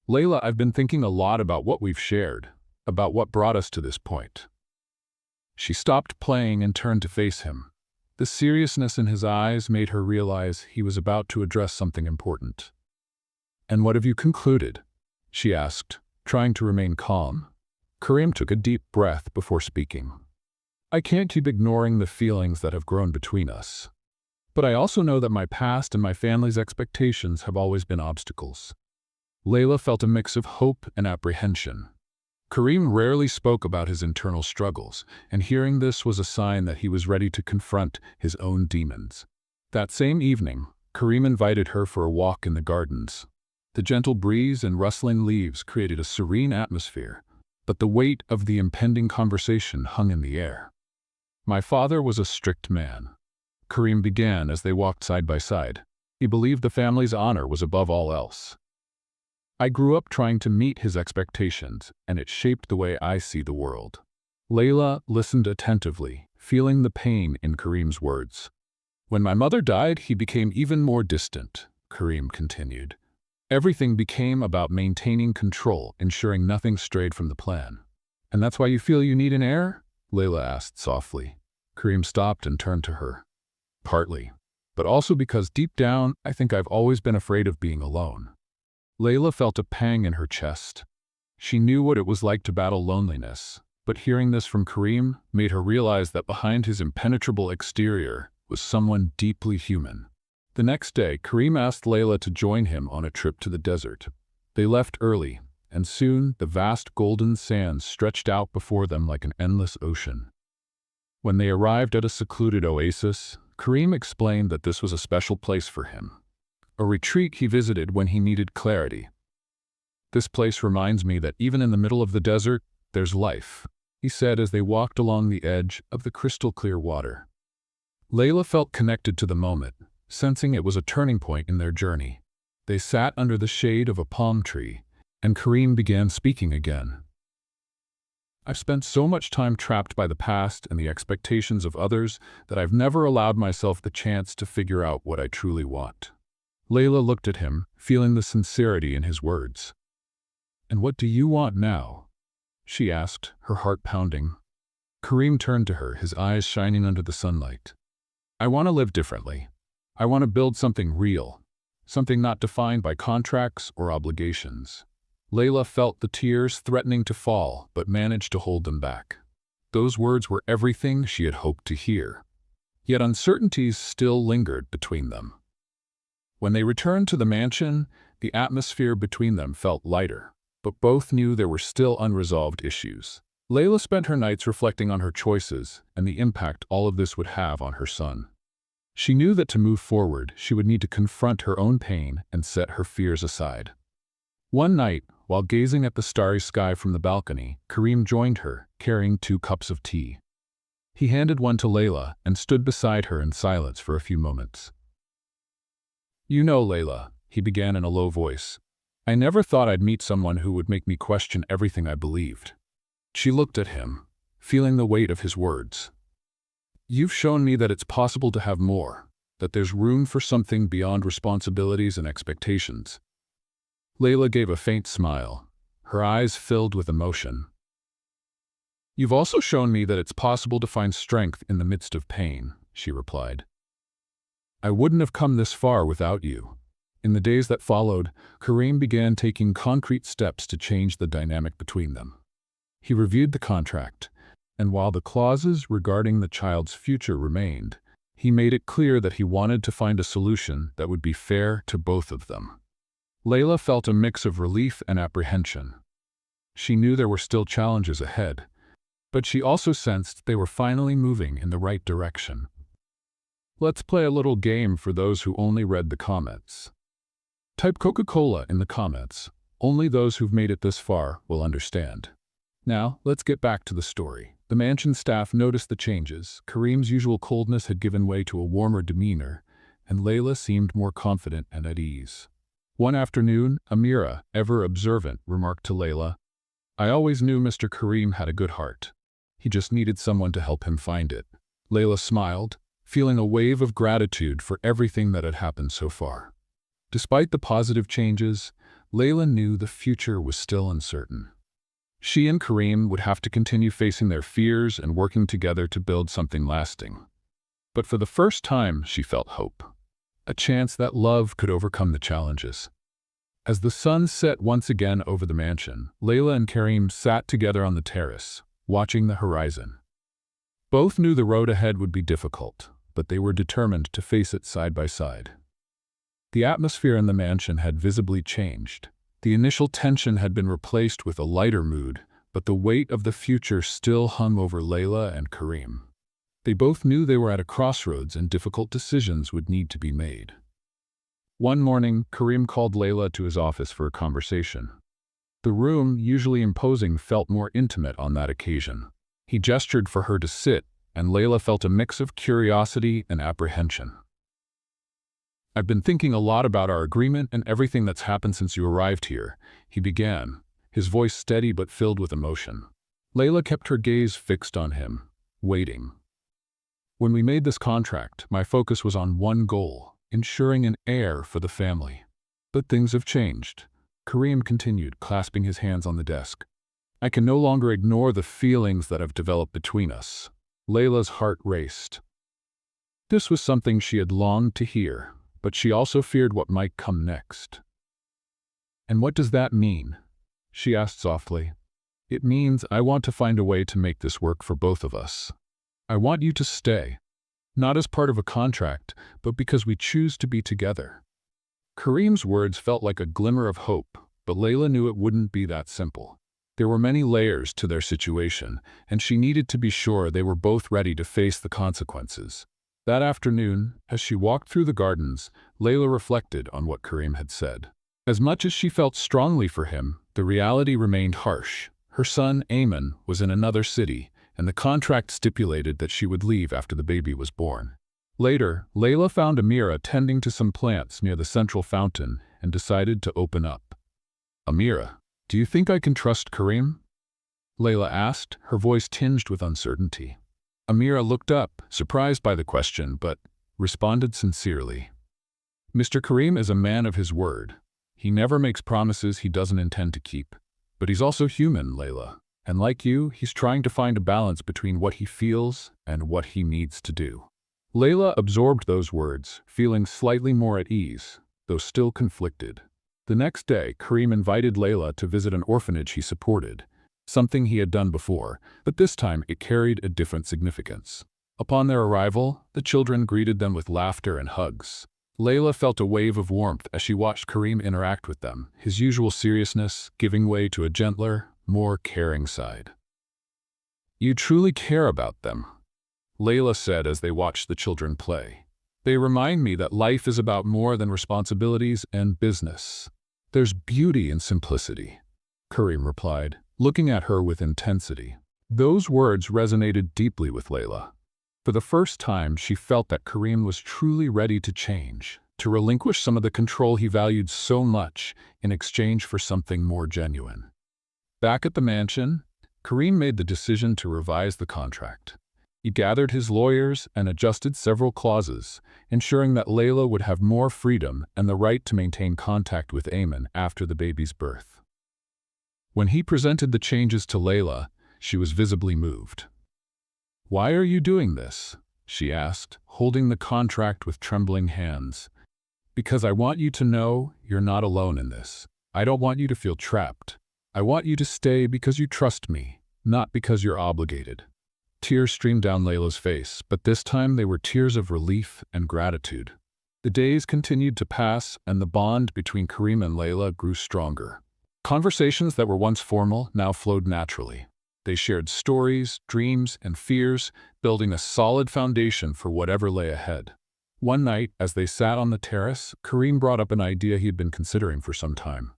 "Layla, I've been thinking a lot about what we've shared, about what brought us to this point." She stopped playing and turned to face him. The seriousness in his eyes made her realize he was about to address something important. "And what have you concluded?" she asked, trying to remain calm. Kareem took a deep breath before speaking. "I can't keep ignoring the feelings that have grown between us. But I also know that my past and my family's expectations have always been obstacles." Layla felt a mix of hope and apprehension. Kareem rarely spoke about his internal struggles, and hearing this was a sign that he was ready to confront his own demons. That same evening, Kareem invited her for a walk in the gardens. The gentle breeze and rustling leaves created a serene atmosphere, but the weight of the impending conversation hung in the air. "My father was a strict man," Kareem began as they walked side by side. "He believed the family's honor was above all else. I grew up trying to meet his expectations, and it shaped the way I see the world." Layla listened attentively, feeling the pain in Kareem's words. "When my mother died, he became even more distant," Kareem continued. "Everything became about maintaining control, ensuring nothing strayed from the plan." "And that's why you feel you need an heir?" Layla asked softly. Kareem stopped and turned to her. "Partly, but also because deep down, I think I've always been afraid of being alone." Layla felt a pang in her chest. She knew what it was like to battle loneliness, but hearing this from Kareem made her realize that behind his impenetrable exterior was someone deeply human. The next day, Kareem asked Layla to join him on a trip to the desert. They left early, and soon the vast golden sands stretched out before them like an endless ocean. When they arrived at a secluded oasis, Kareem explained that this was a special place for him, a retreat he visited when he needed clarity. "This place reminds me that even in the middle of the desert, there's life," he said as they walked along the edge of the crystal-clear water. Layla felt connected to the moment, sensing it was a turning point in their journey. They sat under the shade of a palm tree, and Kareem began speaking again. "I've spent so much time trapped by the past and the expectations of others that I've never allowed myself the chance to figure out what I truly want." Layla looked at him, feeling the sincerity in his words. "And what do you want now?" she asked, her heart pounding. Kareem turned to her, his eyes shining under the sunlight. "I want to live differently. I want to build something real, something not defined by contracts or obligations." Layla felt the tears threatening to fall, but managed to hold them back. Those words were everything she had hoped to hear. Yet uncertainties still lingered between them. When they returned to the mansion, the atmosphere between them felt lighter, but both knew there were still unresolved issues. Layla spent her nights reflecting on her choices and the impact all of this would have on her son. She knew that to move forward, she would need to confront her own pain and set her fears aside. One night, while gazing at the starry sky from the balcony, Kareem joined her, carrying 2 cups of tea. He handed one to Layla and stood beside her in silence for a few moments. "You know, Layla," he began in a low voice, "I never thought I'd meet someone who would make me question everything I believed." She looked at him, feeling the weight of his words. "You've shown me that it's possible to have more, that there's room for something beyond responsibilities and expectations." Layla gave a faint smile, her eyes filled with emotion. "You've also shown me that it's possible to find strength in the midst of pain," she replied. "I wouldn't have come this far without you." In the days that followed, Kareem began taking concrete steps to change the dynamic between them. He reviewed the contract, and while the clauses regarding the child's future remained, he made it clear that he wanted to find a solution that would be fair to both of them. Layla felt a mix of relief and apprehension. She knew there were still challenges ahead, but she also sensed they were finally moving in the right direction. Let's play a little game for those who only read the comments. Type Coca-Cola in the comments. Only those who've made it this far will understand. Now, let's get back to the story. The mansion staff noticed the changes. Kareem's usual coldness had given way to a warmer demeanor, and Layla seemed more confident and at ease. One afternoon, Amira, ever observant, remarked to Layla, "I always knew Mr. Kareem had a good heart. He just needed someone to help him find it." Layla smiled, feeling a wave of gratitude for everything that had happened so far. Despite the positive changes, Layla knew the future was still uncertain. She and Kareem would have to continue facing their fears and working together to build something lasting. But for the first time, she felt hope. A chance that love could overcome the challenges. As the sun set once again over the mansion, Layla and Kareem sat together on the terrace, watching the horizon. Both knew the road ahead would be difficult, but they were determined to face it side by side. The atmosphere in the mansion had visibly changed. The initial tension had been replaced with a lighter mood, but the weight of the future still hung over Layla and Kareem. They both knew they were at a crossroads and difficult decisions would need to be made. One morning, Kareem called Layla to his office for a conversation. The room, usually imposing, felt more intimate on that occasion. He gestured for her to sit, and Layla felt a mix of curiosity and apprehension. "I've been thinking a lot about our agreement and everything that's happened since you arrived here," he began, his voice steady but filled with emotion. Layla kept her gaze fixed on him, waiting. "When we made this contract, my focus was on one goal, ensuring an heir for the family. But things have changed," Kareem continued, clasping his hands on the desk. "I can no longer ignore the feelings that have developed between us." Layla's heart raced. This was something she had longed to hear, but she also feared what might come next. "And what does that mean?" she asked softly. "It means I want to find a way to make this work for both of us. I want you to stay, not as part of a contract, but because we choose to be together." Kareem's words felt like a glimmer of hope, but Layla knew it wouldn't be that simple. There were many layers to their situation, and she needed to be sure they were both ready to face the consequences. That afternoon, as she walked through the gardens, Layla reflected on what Kareem had said. As much as she felt strongly for him, the reality remained harsh. Her son, Ayman, was in another city, and the contract stipulated that she would leave after the baby was born. Later, Layla found Amira tending to some plants near the central fountain and decided to open up. "Amira, do you think I can trust Kareem?" Layla asked, her voice tinged with uncertainty. Amira looked up, surprised by the question, but responded sincerely. "Mr. Kareem is a man of his word. He never makes promises he doesn't intend to keep. But he's also human, Layla. And like you, he's trying to find a balance between what he feels and what he needs to do." Layla absorbed those words, feeling slightly more at ease, though still conflicted. The next day, Karim invited Layla to visit an orphanage he supported, something he had done before, but this time it carried a different significance. Upon their arrival, the children greeted them with laughter and hugs. Layla felt a wave of warmth as she watched Karim interact with them, his usual seriousness giving way to a gentler, more caring side. "You truly care about them," Layla said as they watched the children play. "They remind me that life is about more than responsibilities and business. There's beauty in simplicity," Karim replied, looking at her with intensity. Those words resonated deeply with Layla. For the first time, she felt that Karim was truly ready to change, to relinquish some of the control he valued so much in exchange for something more genuine. Back at the mansion, Karim made the decision to revise the contract. He gathered his lawyers and adjusted several clauses, ensuring that Layla would have more freedom and the right to maintain contact with Ayman after the baby's birth. When he presented the changes to Layla, she was visibly moved. "Why are you doing this?" she asked, holding the contract with trembling hands. "Because I want you to know you're not alone in this. I don't want you to feel trapped. I want you to stay because you trust me, not because you're obligated." Tears streamed down Layla's face, but this time they were tears of relief and gratitude. The days continued to pass, and the bond between Karim and Layla grew stronger. Conversations that were once formal now flowed naturally. They shared stories, dreams, and fears, building a solid foundation for whatever lay ahead. One night, as they sat on the terrace, Karim brought up an idea he had been considering for some time.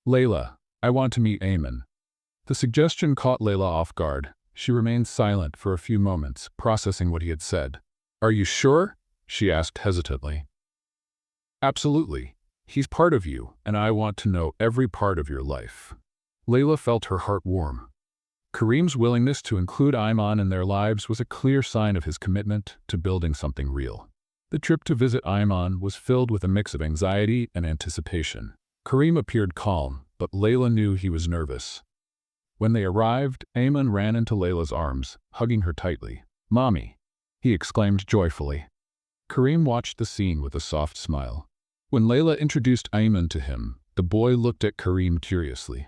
"Layla, I want to meet Ayman." The suggestion caught Layla off guard. She remained silent for a few moments, processing what he had said. "Are you sure?" she asked hesitantly. "Absolutely. He's part of you, and I want to know every part of your life." Layla felt her heart warm. Karim's willingness to include Ayman in their lives was a clear sign of his commitment to building something real. The trip to visit Ayman was filled with a mix of anxiety and anticipation. Karim appeared calm, but Layla knew he was nervous. When they arrived, Ayman ran into Layla's arms, hugging her tightly. "Mommy," he exclaimed joyfully. Karim watched the scene with a soft smile. When Layla introduced Ayman to him, the boy looked at Karim curiously.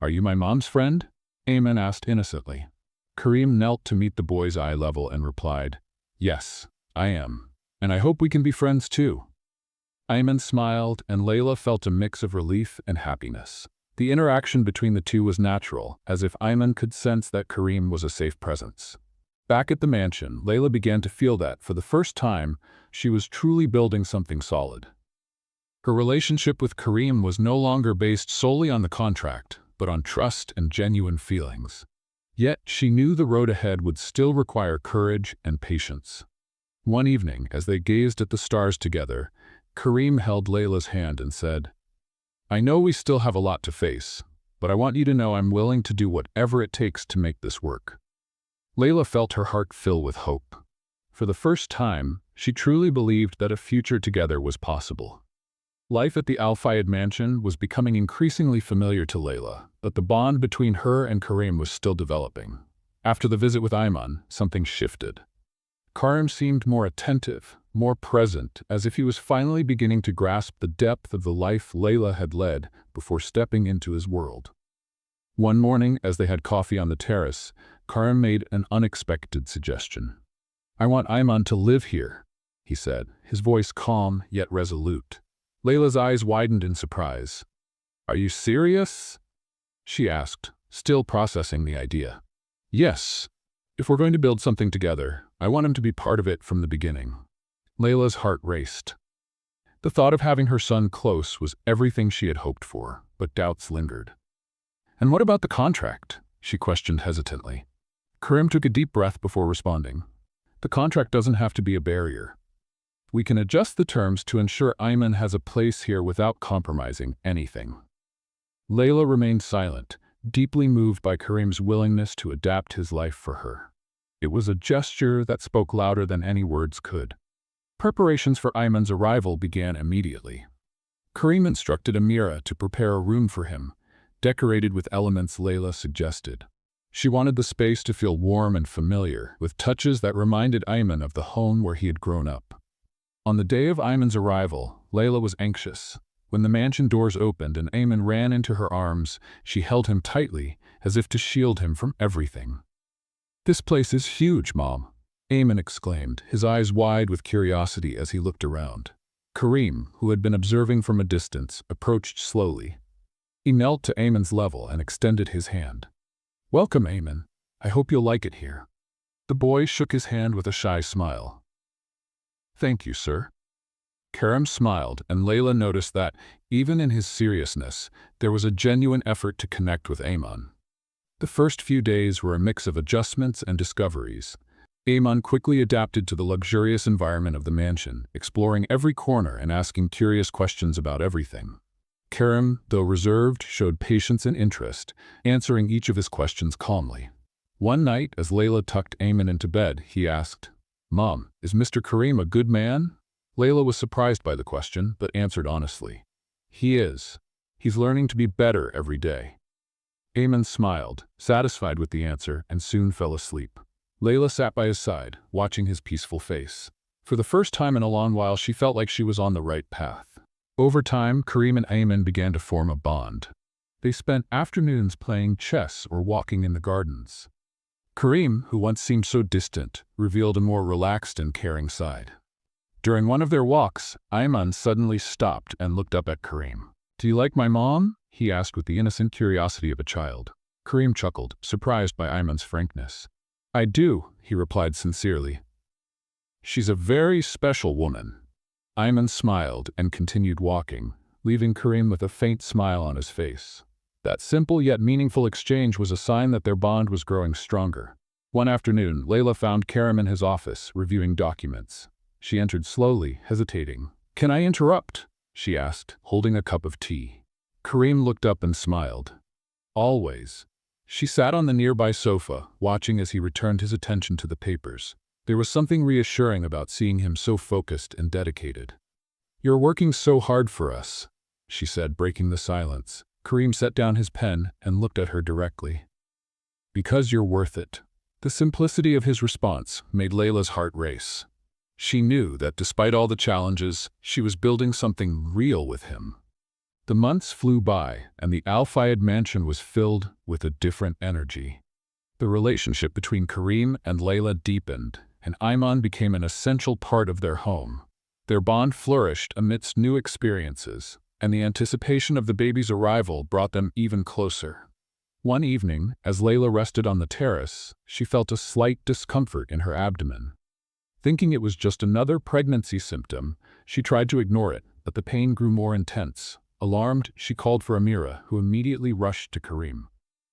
"Are you my mom's friend?" Ayman asked innocently. Karim knelt to meet the boy's eye level and replied, "Yes, I am. And I hope we can be friends too." Ayman smiled, and Layla felt a mix of relief and happiness. The interaction between the two was natural, as if Ayman could sense that Karim was a safe presence. Back at the mansion, Layla began to feel that, for the first time, she was truly building something solid. Her relationship with Karim was no longer based solely on the contract, but on trust and genuine feelings. Yet she knew the road ahead would still require courage and patience. One evening, as they gazed at the stars together, Karim held Layla's hand and said, "I know we still have a lot to face, but I want you to know I'm willing to do whatever it takes to make this work." Layla felt her heart fill with hope. For the first time, she truly believed that a future together was possible. Life at the Al Fayed mansion was becoming increasingly familiar to Layla, but the bond between her and Karim was still developing. After the visit with Ayman, something shifted. Karim seemed more attentive, more present, as if he was finally beginning to grasp the depth of the life Layla had led before stepping into his world. One morning, as they had coffee on the terrace, Karim made an unexpected suggestion. "I want Ayman to live here," he said, his voice calm yet resolute. Layla's eyes widened in surprise. "Are you serious?" she asked, still processing the idea. "Yes. If we're going to build something together, I want him to be part of it from the beginning." Layla's heart raced. The thought of having her son close was everything she had hoped for, but doubts lingered. "And what about the contract?" she questioned hesitantly. Karim took a deep breath before responding. "The contract doesn't have to be a barrier. We can adjust the terms to ensure Ayman has a place here without compromising anything." Layla remained silent, deeply moved by Karim's willingness to adapt his life for her. It was a gesture that spoke louder than any words could. Preparations for Ayman's arrival began immediately. Karim instructed Amira to prepare a room for him, decorated with elements Layla suggested. She wanted the space to feel warm and familiar, with touches that reminded Ayman of the home where he had grown up. On the day of Ayman's arrival, Layla was anxious. When the mansion doors opened and Eamon ran into her arms, she held him tightly, as if to shield him from everything. "This place is huge, Mom," Eamon exclaimed, his eyes wide with curiosity as he looked around. Kareem, who had been observing from a distance, approached slowly. He knelt to Eamon's level and extended his hand. "Welcome, Eamon. I hope you'll like it here." The boy shook his hand with a shy smile. "Thank you, sir." Karim smiled, and Layla noticed that, even in his seriousness, there was a genuine effort to connect with Eamon. The first few days were a mix of adjustments and discoveries. Eamon quickly adapted to the luxurious environment of the mansion, exploring every corner and asking curious questions about everything. Karim, though reserved, showed patience and interest, answering each of his questions calmly. One night, as Layla tucked Eamon into bed, he asked, "Mom, is Mr. Karim a good man?" Layla was surprised by the question, but answered honestly, "He is. He's learning to be better every day." Eamon smiled, satisfied with the answer, and soon fell asleep. Layla sat by his side, watching his peaceful face. For the first time in a long while, she felt like she was on the right path. Over time, Karim and Eamon began to form a bond. They spent afternoons playing chess or walking in the gardens. Karim, who once seemed so distant, revealed a more relaxed and caring side. During one of their walks, Eamon suddenly stopped and looked up at Karim. "Do you like my mom?" he asked with the innocent curiosity of a child. Karim chuckled, surprised by Ayman's frankness. "I do," he replied sincerely. "She's a very special woman." Ayman smiled and continued walking, leaving Karim with a faint smile on his face. That simple yet meaningful exchange was a sign that their bond was growing stronger. One afternoon, Layla found Karim in his office, reviewing documents. She entered slowly, hesitating. "Can I interrupt?" she asked, holding a cup of tea. Karim looked up and smiled. "Always." She sat on the nearby sofa, watching as he returned his attention to the papers. There was something reassuring about seeing him so focused and dedicated. "You're working so hard for us," she said, breaking the silence. Karim set down his pen and looked at her directly. "Because you're worth it." The simplicity of his response made Layla's heart race. She knew that despite all the challenges, she was building something real with him. The months flew by, and the Al Fayed mansion was filled with a different energy. The relationship between Karim and Layla deepened, and Ayman became an essential part of their home. Their bond flourished amidst new experiences, and the anticipation of the baby's arrival brought them even closer. One evening, as Layla rested on the terrace, she felt a slight discomfort in her abdomen. Thinking it was just another pregnancy symptom, she tried to ignore it, but the pain grew more intense. Alarmed, she called for Amira, who immediately rushed to Karim.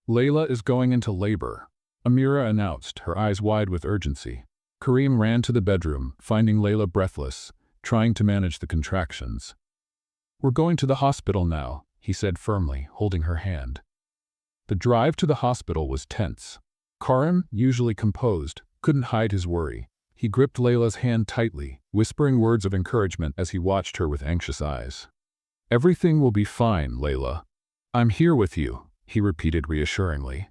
"Layla is going into labor," Amira announced, her eyes wide with urgency. Karim ran to the bedroom, finding Layla breathless, trying to manage the contractions. "We're going to the hospital now," he said firmly, holding her hand. The drive to the hospital was tense. Karim, usually composed, couldn't hide his worry. He gripped Layla's hand tightly, whispering words of encouragement as he watched her with anxious eyes. "Everything will be fine, Layla. I'm here with you," he repeated reassuringly.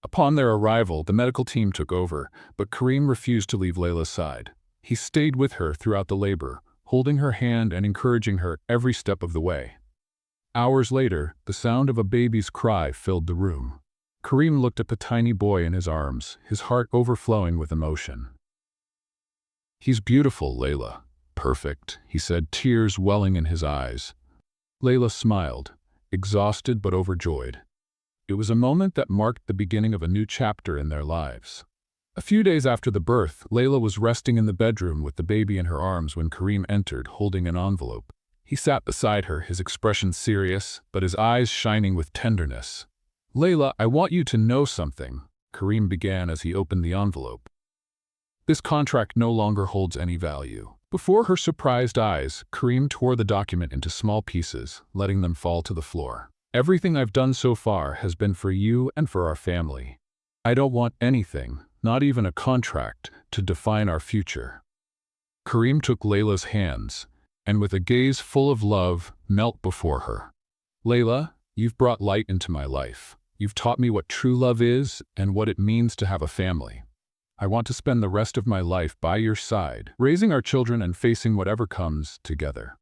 Upon their arrival, the medical team took over, but Karim refused to leave Layla's side. He stayed with her throughout the labor, holding her hand and encouraging her every step of the way. Hours later, the sound of a baby's cry filled the room. Karim looked at the tiny boy in his arms, his heart overflowing with emotion. "He's beautiful, Layla. Perfect," he said, tears welling in his eyes. Layla smiled, exhausted but overjoyed. It was a moment that marked the beginning of a new chapter in their lives. A few days after the birth, Layla was resting in the bedroom with the baby in her arms when Karim entered, holding an envelope. He sat beside her, his expression serious, but his eyes shining with tenderness. "Layla, I want you to know something," Karim began as he opened the envelope. "This contract no longer holds any value." Before her surprised eyes, Karim tore the document into small pieces, letting them fall to the floor. "Everything I've done so far has been for you and for our family. I don't want anything, not even a contract, to define our future." Karim took Layla's hands, and with a gaze full of love, knelt before her. "Layla, you've brought light into my life. You've taught me what true love is and what it means to have a family. I want to spend the rest of my life by your side, raising our children and facing whatever comes together."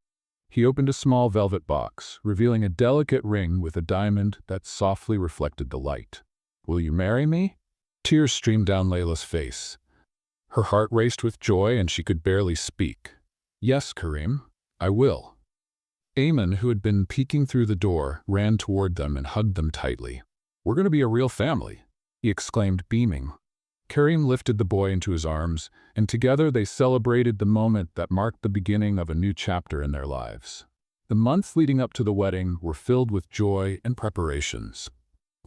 He opened a small velvet box, revealing a delicate ring with a diamond that softly reflected the light. "Will you marry me?" Tears streamed down Layla's face. Her heart raced with joy and she could barely speak. "Yes, Karim, I will." Ayman, who had been peeking through the door, ran toward them and hugged them tightly. "We're going to be a real family," he exclaimed, beaming. Karim lifted the boy into his arms, and together they celebrated the moment that marked the beginning of a new chapter in their lives. The months leading up to the wedding were filled with joy and preparations.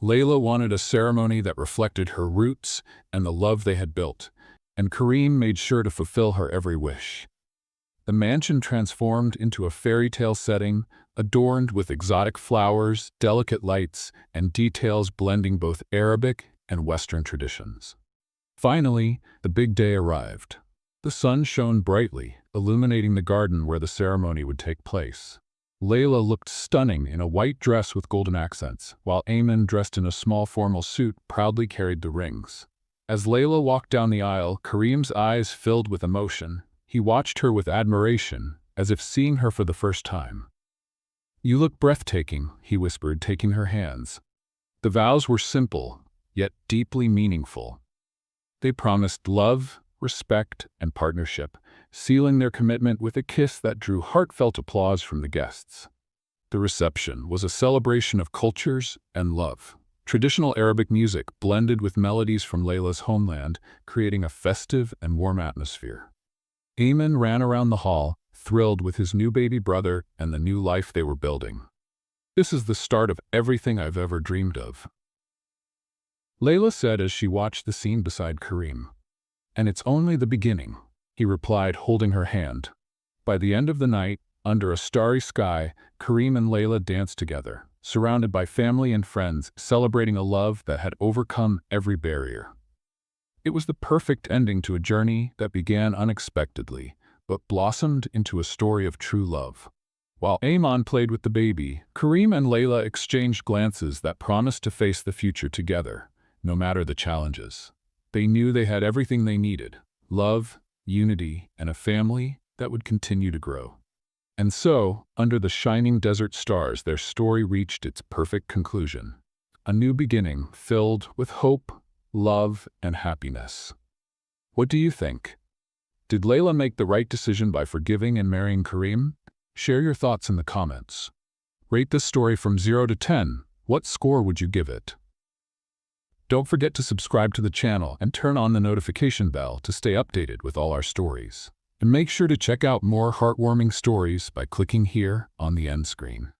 Layla wanted a ceremony that reflected her roots and the love they had built, and Karim made sure to fulfill her every wish. The mansion transformed into a fairy tale setting, adorned with exotic flowers, delicate lights, and details blending both Arabic and Western traditions. Finally, the big day arrived. The sun shone brightly, illuminating the garden where the ceremony would take place. Layla looked stunning in a white dress with golden accents, while Ayman, dressed in a small formal suit, proudly carried the rings. As Layla walked down the aisle, Karim's eyes filled with emotion. He watched her with admiration, as if seeing her for the first time. "You look breathtaking," he whispered, taking her hands. The vows were simple, yet deeply meaningful. They promised love, respect, and partnership, sealing their commitment with a kiss that drew heartfelt applause from the guests. The reception was a celebration of cultures and love. Traditional Arabic music blended with melodies from Layla's homeland, creating a festive and warm atmosphere. Ayman ran around the hall, thrilled with his new baby brother and the new life they were building. "This is the start of everything I've ever dreamed of," Layla said as she watched the scene beside Karim. "And it's only the beginning," he replied, holding her hand. By the end of the night, under a starry sky, Karim and Layla danced together, surrounded by family and friends, celebrating a love that had overcome every barrier. It was the perfect ending to a journey that began unexpectedly, but blossomed into a story of true love. While Ayman played with the baby, Karim and Layla exchanged glances that promised to face the future together, no matter the challenges. They knew they had everything they needed: love, unity, and a family that would continue to grow. And so, under the shining desert stars, their story reached its perfect conclusion. A new beginning filled with hope, love, and happiness. What do you think? Did Layla make the right decision by forgiving and marrying Karim? Share your thoughts in the comments. Rate this story from 0 to 10. What score would you give it? Don't forget to subscribe to the channel and turn on the notification bell to stay updated with all our stories. And make sure to check out more heartwarming stories by clicking here on the end screen.